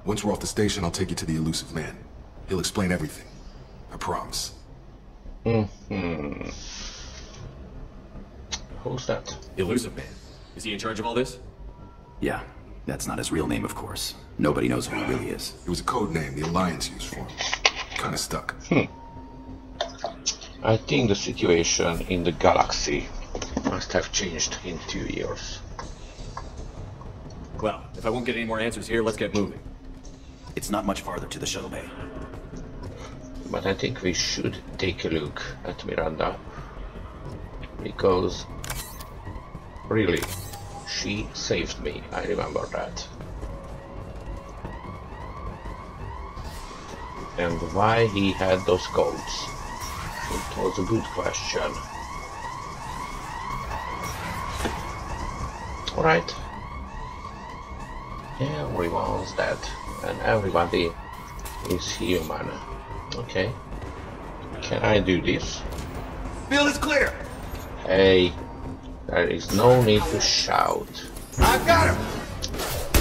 Once we're off the station, I'll take you to the elusive man. He'll explain everything. I promise. Mm-hmm. Who's that? Elusive Man. Is he in charge of all this? Yeah, that's not his real name, of course. Nobody knows who he really is. It was a code name the Alliance used for him. Kinda stuck. I think the situation in the galaxy must have changed in 2 years. Well, if I won't get any more answers here, let's get moving. It's not much farther to the shuttle bay. But I think we should take a look at Miranda. Because really, she saved me. I remember that. And why he had those codes? It was a good question. Alright. Everyone's dead. And everybody is human. Okay. Can I do this? Field is clear! Hey, there is no need to shout. I got him!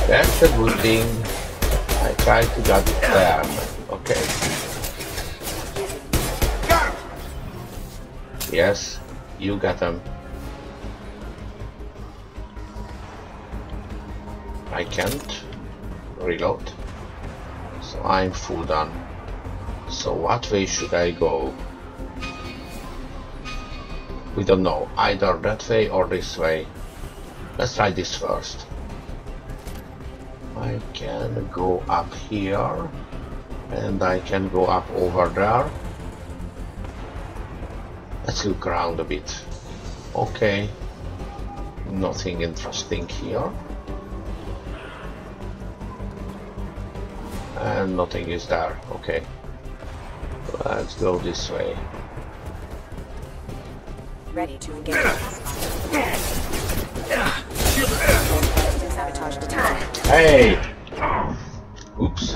That's a good thing. I tried to get them. Okay. Got him! Yes, you got them. I can't reload. So I'm full done. So what way should I go? We don't know, either that way or this way. Let's try this first. I can go up here and I can go up over there. Let's look around a bit. Okay, nothing interesting here. And nothing is there. Okay, let's go this way. Ready to engage. Sabotage detected. Hey! Oops.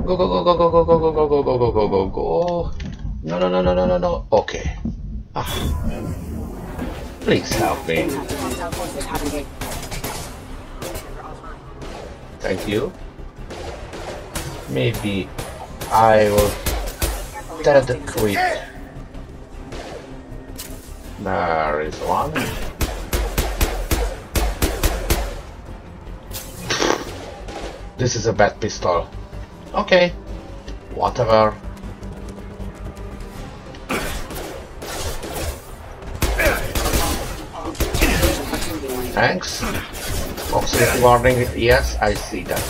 Go go go go go go go go go go go go go go go. No no no no no no no. Okay. Please help me. Thank you. Maybe I will dead quit. There is one. This is a bad pistol. Okay. Whatever. Thanks. Proximity warning. Yes, I see that.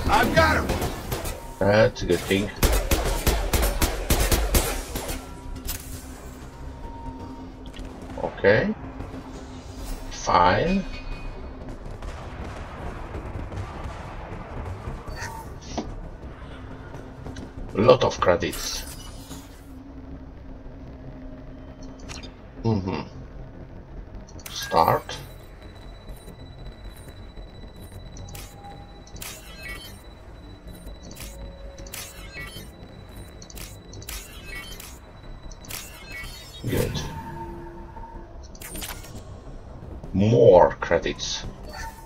I've got him! That's a good thing. Okay. Fine. lot of credits. Start. Good. More credits.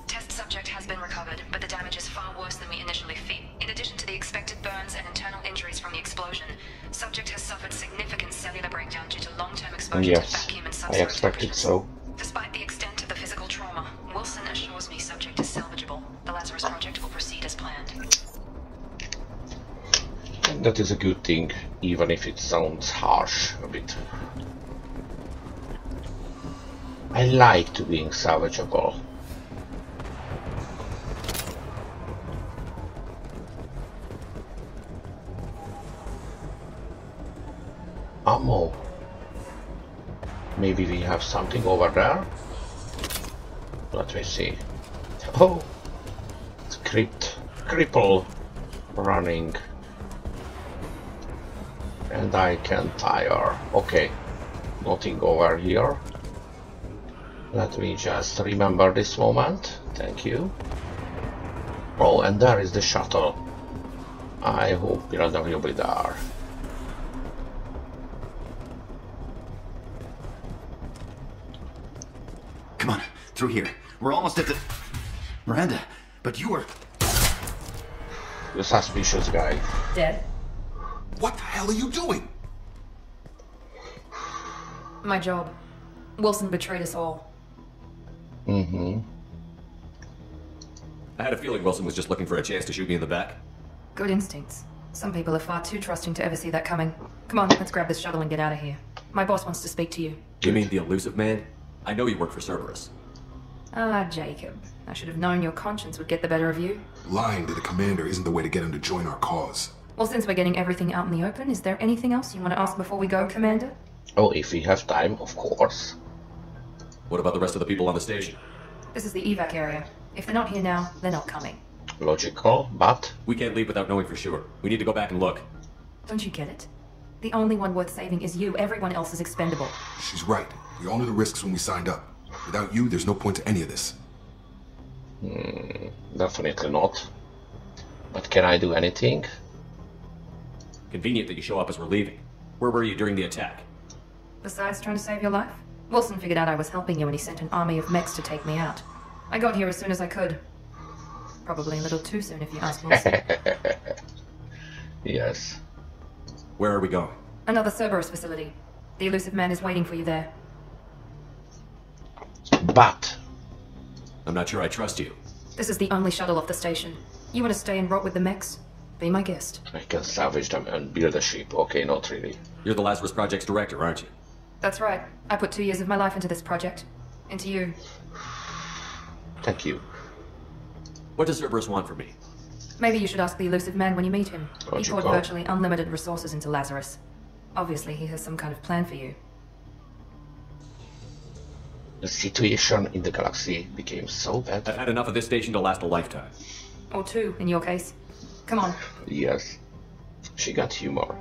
Test subject has been recovered, but the damage is far worse than we initially feared. In addition to the expected burns and internal injuries from the explosion, subject has suffered significant cellular breakdown due to long-term exposure to vacuum and I expected so. Despite the extent of the physical trauma, Wilson assures me subject is salvageable. The Lazarus project will proceed as planned. That is a good thing, even if it sounds harsh a bit. I like to being salvageable. Ammo. Maybe we have something over there. Let me see. Oh, it's cripple running. And I can tire. Okay, nothing over here. Let me just remember this moment. Thank you. Oh, and there is the shuttle. I hope Pirata will be there. Come on, through here. We're almost at the... Miranda, but you were... The suspicious guy. Dead? What the hell are you doing? My job. Wilson betrayed us all. I had a feeling Wilson was just looking for a chance to shoot me in the back. Good instincts. Some people are far too trusting to ever see that coming. Come on, let's grab this shuttle and get out of here. My boss wants to speak to you. You mean the elusive man? I know you work for Cerberus. Ah, Jacob. I should have known your conscience would get the better of you. Lying to the commander isn't the way to get him to join our cause. Well, since we're getting everything out in the open, is there anything else you want to ask before we go, Commander? Oh, if we have time, of course. What about the rest of the people on the station? This is the evac area. If they're not here now, they're not coming. Logical, but... We can't leave without knowing for sure. We need to go back and look. Don't you get it? The only one worth saving is you. Everyone else is expendable. She's right. We all knew the risks when we signed up. Without you, there's no point to any of this. Definitely not. But can I do anything? Convenient that you show up as we're leaving. Where were you during the attack? Besides trying to save your life, Wilson figured out I was helping you and he sent an army of mechs to take me out. I got here as soon as I could. Probably a little too soon if you ask Wilson. Yes. Where are we going? Another Cerberus facility. The elusive man is waiting for you there. But... I'm not sure I trust you. This is the only shuttle off the station. You want to stay and rot with the mechs? Be my guest. I can salvage them and build a ship. Okay, not really. You're the Lazarus Project's director, aren't you? That's right. I put 2 years of my life into this project. Into you. Thank you. What does Cerberus want from me? Maybe you should ask the elusive man when you meet him. He Logical. poured virtually unlimited resources into Lazarus. Obviously, he has some kind of plan for you. The situation in the galaxy became so bad. I've had enough of this station to last a lifetime. Or 2, in your case. Come on. Yes. She got humor.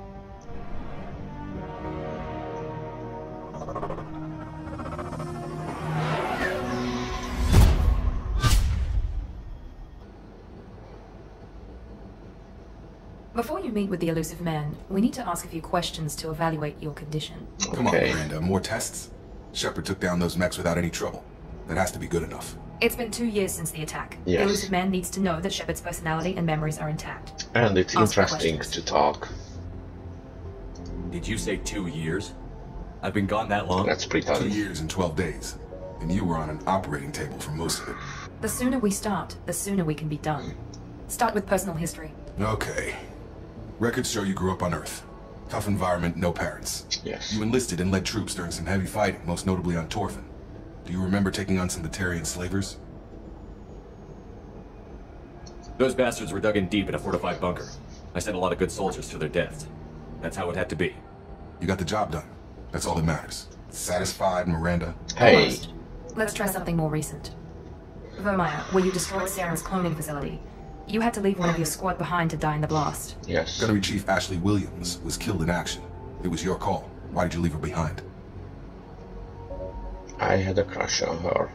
Before you meet with the elusive man, we need to ask a few questions to evaluate your condition. Come on, Miranda. More tests? Shepard took down those mechs without any trouble. That has to be good enough. It's been 2 years since the attack. Yes. The elusive man needs to know that Shepard's personality and memories are intact. And it's Ask interesting questions. to talk. Did you say 2 years? I've been gone that long? That's pretty 2 years and 12 days. And you were on an operating table for most of it. The sooner we start, the sooner we can be done. Start with personal history. Okay. Records show you grew up on Earth. Tough environment, no parents. Yes. You enlisted and led troops during some heavy fighting, most notably on Torfin. Do you remember taking on some Batarian slavers? Those bastards were dug in deep in a fortified bunker. I sent a lot of good soldiers to their deaths. That's how it had to be. You got the job done. That's all that matters. Satisfied, Miranda? Hey. Almost. Let's try something more recent. Vermeer, where you destroyed Saren's cloning facility. You had to leave one of your squad behind to die in the blast. Yes. Gunnery Chief Ashley Williams was killed in action. It was your call. Why did you leave her behind? I had a crush on her.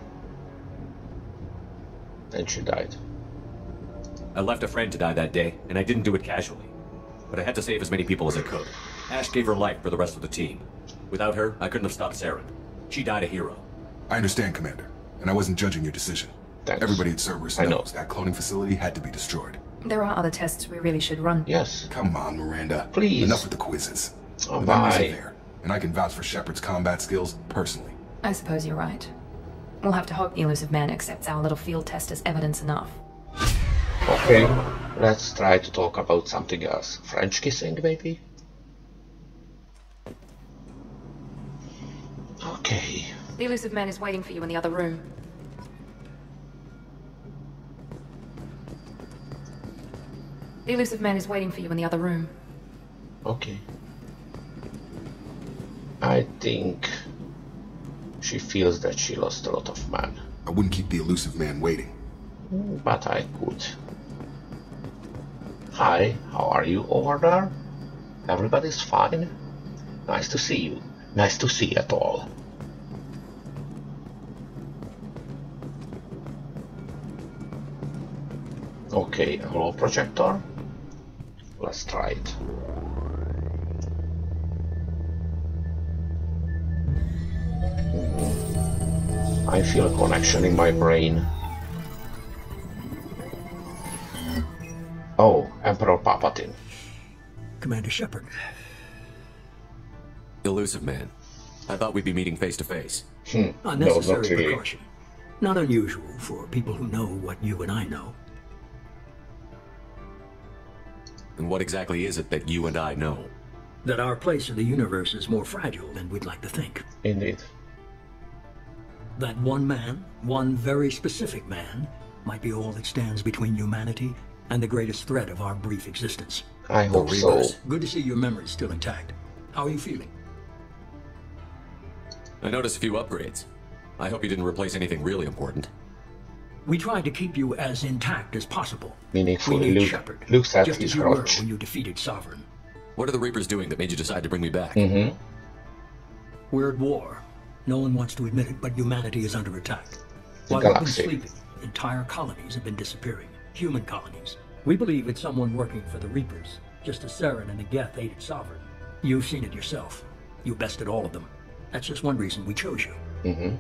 And she died. I left a friend to die that day, and I didn't do it casually. But I had to save as many people as I could. Ash gave her life for the rest of the team. Without her, I couldn't have stopped Saren. She died a hero. I understand, Commander, and I wasn't judging your decision. Thanks. Everybody at Cerberus knows that cloning facility had to be destroyed. There are other tests we really should run. Yes. Come on, Miranda. Please. Enough with the quizzes. Oh, the memories are there, and I can vouch for Shepard's combat skills personally. I suppose you're right. We'll have to hope the elusive man accepts our little field test as evidence enough. Okay, let's try to talk about something else. French kissing, maybe? Okay. The elusive man is waiting for you in the other room. The elusive man is waiting for you in the other room. Okay. I think she feels that she lost a lot of men. I wouldn't keep the elusive man waiting. But I could. Hi, how are you over there? Everybody's fine? Nice to see you. Nice to see you at all. Okay, a glow projector. Let's try it. I feel a connection in my brain. Oh, Emperor Palpatine. Commander Shepard. Elusive man. I thought we'd be meeting face to face. Unnecessary not really. precaution. Not unusual for people who know what you and I know. And what exactly is it that you and I know? That our place in the universe is more fragile than we'd like to think. Indeed. That one man, one very specific man, might be all that stands between humanity and the greatest threat of our brief existence. I hope so. Good to see your memory's still intact. How are you feeling? I noticed a few upgrades. I hope you didn't replace anything really important. We tried to keep you as intact as possible. Meaningfully, We need Shepard, Luke's at just his as you were crotch. when you defeated Sovereign. What are the Reapers doing that made you decide to bring me back? We're at war. No one wants to admit it, but humanity is under attack. The While we've been galaxy. sleeping, entire colonies have been disappearing. Human colonies. We believe it's someone working for the Reapers, just as Saren and the Geth aided Sovereign. You've seen it yourself. You bested all of them. That's just one reason we chose you.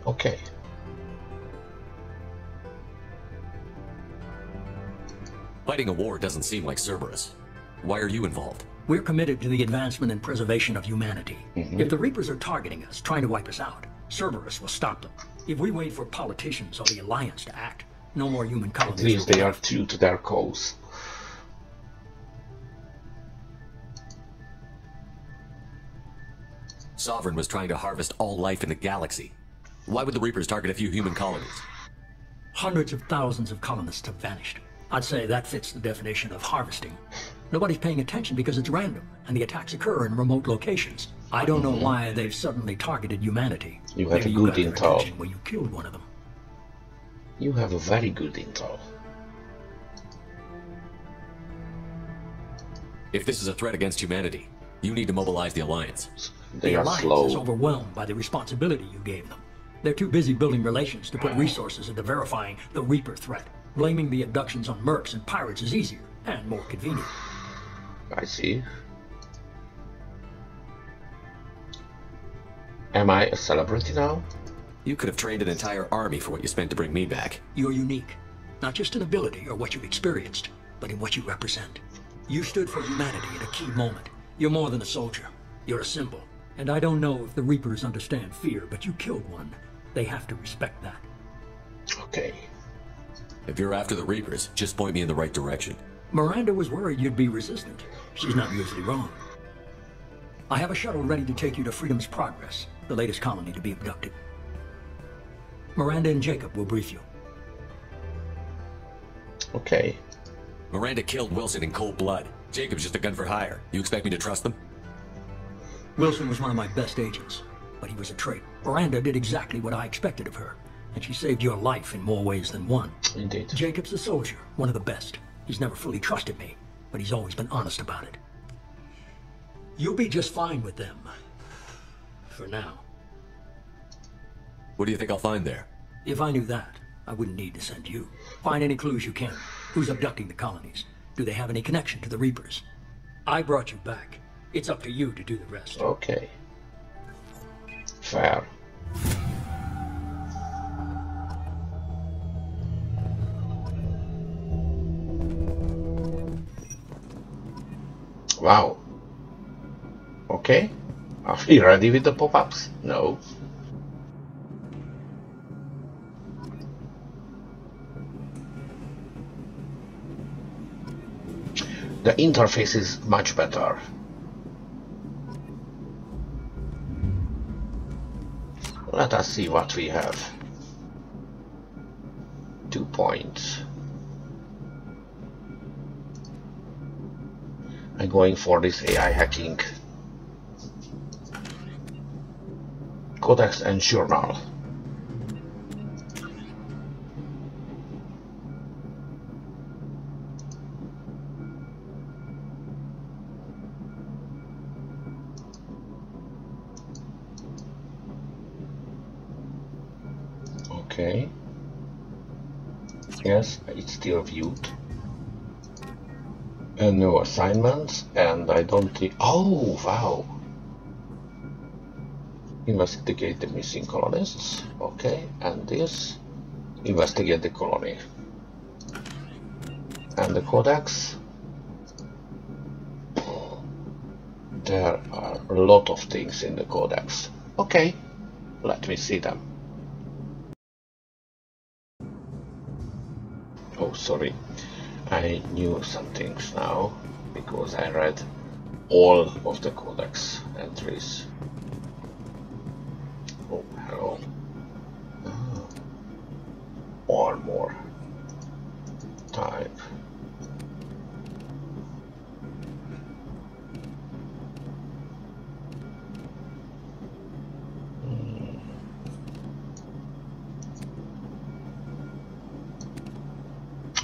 Okay. Fighting a war doesn't seem like Cerberus. Why are you involved? We're committed to the advancement and preservation of humanity. If the Reapers are targeting us, trying to wipe us out, Cerberus will stop them. If we wait for politicians or the Alliance to act, no more human colonies. At least they are true to their cause. Sovereign was trying to harvest all life in the galaxy. Why would the Reapers target a few human colonies? Hundreds of thousands of colonists have vanished. I'd say that fits the definition of harvesting. Nobody's paying attention because it's random, and the attacks occur in remote locations. I don't know why they've suddenly targeted humanity. You have Maybe a you good got their intel. attention when you killed one of them. You have a very good intel. If this is a threat against humanity, you need to mobilize the Alliance. They The are Alliance slow. is overwhelmed by the responsibility you gave them. They're too busy building relations to put resources into verifying the Reaper threat. Blaming the abductions on mercs and pirates is easier and more convenient. I see. Am I a celebrity now? You could have trained an entire army for what you spent to bring me back. You're unique, not just in ability or what you've experienced, but in what you represent. You stood for humanity at a key moment. You're more than a soldier. You're a symbol. And I don't know if the Reapers understand fear, but you killed one. They have to respect that. Okay. If you're after the Reapers, just point me in the right direction. Miranda was worried you'd be resistant. She's not usually wrong. I have a shuttle ready to take you to Freedom's Progress, the latest colony to be abducted. Miranda and Jacob will brief you. Okay. Miranda killed Wilson in cold blood. Jacob's just a gun for hire. You expect me to trust them? Wilson was one of my best agents, but he was a traitor. Miranda did exactly what I expected of her, and she saved your life in more ways than one. Indeed. Jacob's a soldier, one of the best. He's never fully trusted me, but he's always been honest about it. You'll be just fine with them. For now. What do you think I'll find there? If I knew that, I wouldn't need to send you. Find any clues you can. Who's abducting the colonies? Do they have any connection to the Reapers? I brought you back. It's up to you to do the rest. Okay. Fair. Wow. Okay. Are we ready with the pop-ups? No. The interface is much better. Let us see what we have. 2 points. I'm going for this AI hacking. Codex and journal. Okay. Yes, it's still viewed. And no assignments, and I don't think. Oh, wow! Investigate the missing colonists. Okay, and this. Investigate the colony. And the codex. There are a lot of things in the codex. Okay, let me see them. Oh, sorry. I knew some things now because I read all of the codex entries. Oh, hello. Armor type.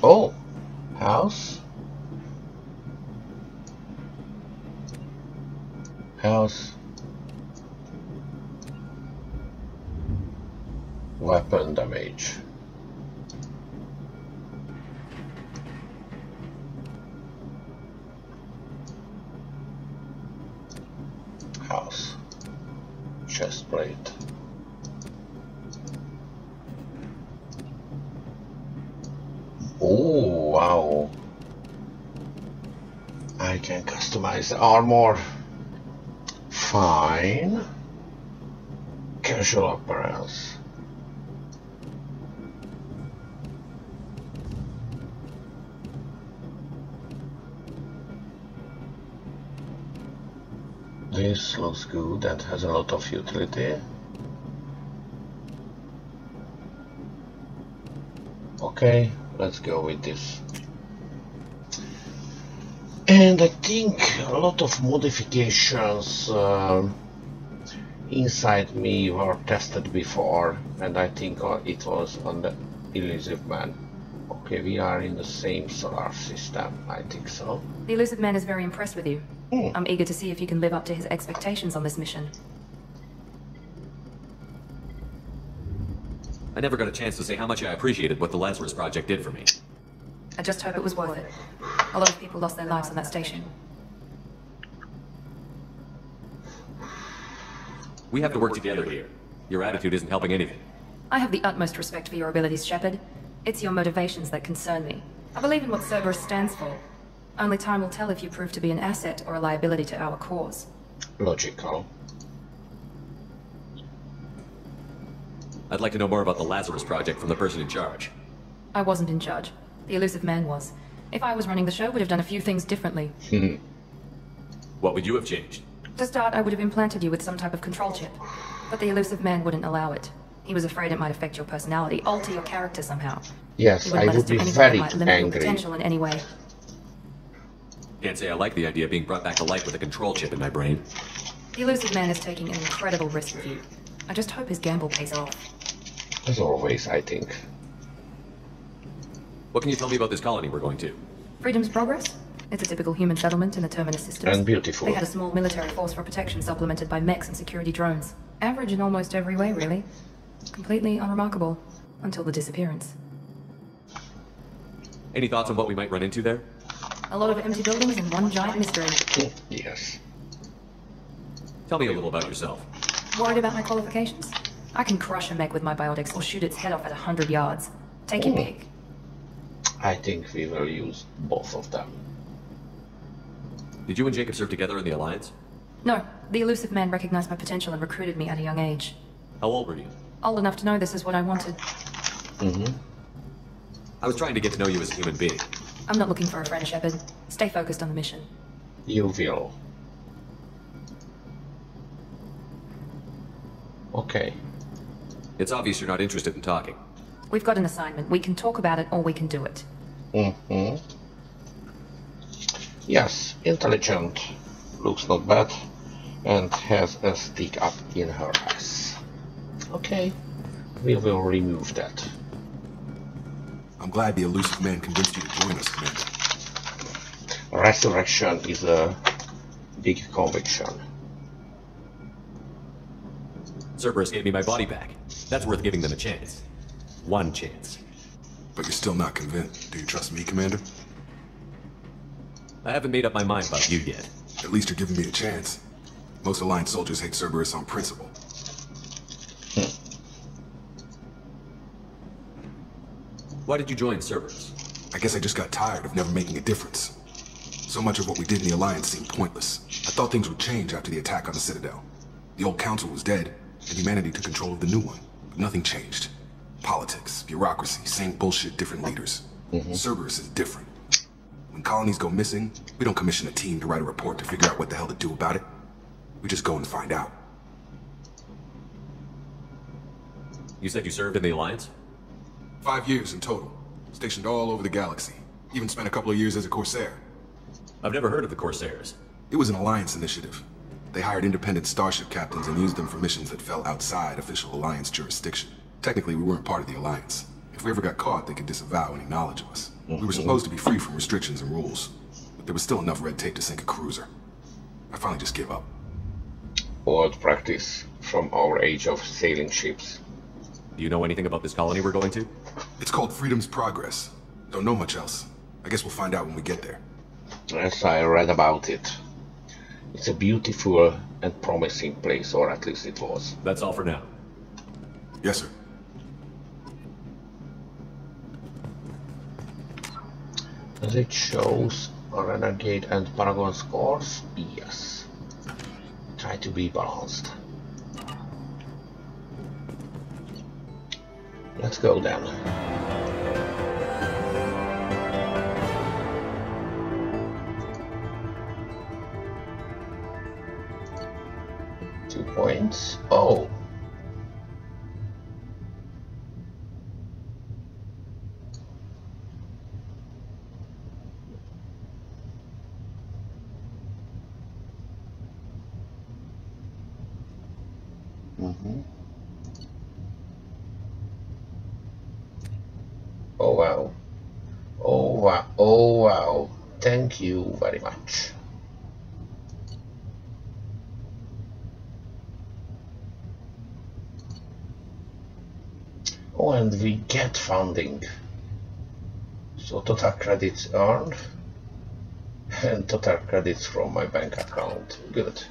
Oh, house. House. Weapon damage. House. Chest plate. Oh, wow. I can customize the armor. Fine. Casual apparels. This looks good and has a lot of utility. Okay, let's go with this. And I think a lot of modifications inside me were tested before, and I think it was on the Elusive Man. Okay, we are in the same solar system, I think so. The Elusive Man is very impressed with you. I'm eager to see if you can live up to his expectations on this mission. I never got a chance to say how much I appreciated what the Lazarus Project did for me. I just hope it was worth it. A lot of people lost their lives on that station. We have to work together here. Your attitude isn't helping anything. I have the utmost respect for your abilities, Shepard. It's your motivations that concern me. I believe in what Cerberus stands for. Only time will tell if you prove to be an asset or a liability to our cause. Logical. I'd like to know more about the Lazarus Project from the person in charge. I wasn't in charge. The Elusive Man was. If I was running the show, would have done a few things differently. What would you have changed? To start, I would have implanted you with some type of control chip. But the Elusive Man wouldn't allow it. He was afraid it might affect your personality, alter your character somehow. Yes, I would be very that might limit your angry. potential in any way. Can't say I like the idea of being brought back to life with a control chip in my brain. The Elusive Man is taking an incredible risk with you. I just hope his gamble pays off. As always, I think. What can you tell me about this colony we're going to? Freedom's Progress? It's a typical human settlement in the Terminus systems. And beautiful. They had a small military force for protection supplemented by mechs and security drones. Average in almost every way, really. Completely unremarkable. Until the disappearance. Any thoughts on what we might run into there? A lot of empty buildings and one giant mystery. Yes. Tell me a little about yourself. Worried about my qualifications? I can crush a mech with my biotics or shoot its head off at 100 yards. Take your pick. I think we will use both of them. Did you and Jacob serve together in the Alliance? No, the elusive man recognized my potential and recruited me at a young age. How old were you? Old enough to know this is what I wanted. I was trying to get to know you as a human being. I'm not looking for a friend, Shepard. Stay focused on the mission. You will. Okay. It's obvious you're not interested in talking. We've got an assignment. We can talk about it or we can do it. Yes, intelligent. Looks not bad. And has a stick up in her ass. Okay. We will remove that. I'm glad the elusive man convinced you to join us, Commander. Resurrection is a big conviction. Cerberus gave me my body back. That's worth giving them a chance. One chance. But you're still not convinced. Do you trust me, Commander? I haven't made up my mind about you yet. At least you're giving me a chance. Most Alliance soldiers hate Cerberus on principle. Why did you join Cerberus? I guess I just got tired of never making a difference. So much of what we did in the Alliance seemed pointless. I thought things would change after the attack on the Citadel. The old council was dead, and humanity took control of the new one. But nothing changed. Politics, bureaucracy, same bullshit, different leaders. Cerberus is different. When colonies go missing, we don't commission a team to write a report to figure out what the hell to do about it. We just go and find out. You said you served in the Alliance? 5 years in total. Stationed all over the galaxy. Even spent a couple of years as a Corsair. I've never heard of the Corsairs. It was an Alliance initiative. They hired independent starship captains and used them for missions that fell outside official Alliance jurisdiction. Technically, we weren't part of the Alliance. If we ever got caught, they could disavow any knowledge of us. We were supposed to be free from restrictions and rules, but there was still enough red tape to sink a cruiser. I finally just gave up. Old practice from our age of sailing ships. Do you know anything about this colony we're going to? It's called Freedom's Progress. Don't know much else. I guess we'll find out when we get there. Yes, I read about it. It's a beautiful and promising place, or at least it was. That's all for now. Yes, sir. Does it shows Renegade and Paragon scores? Yes. Try to be balanced. Let's go then. Points. Oh. Oh wow. Oh wow. Oh wow. Thank you very much. Oh, and we get funding. So total credits earned and total credits from my bank account. Good.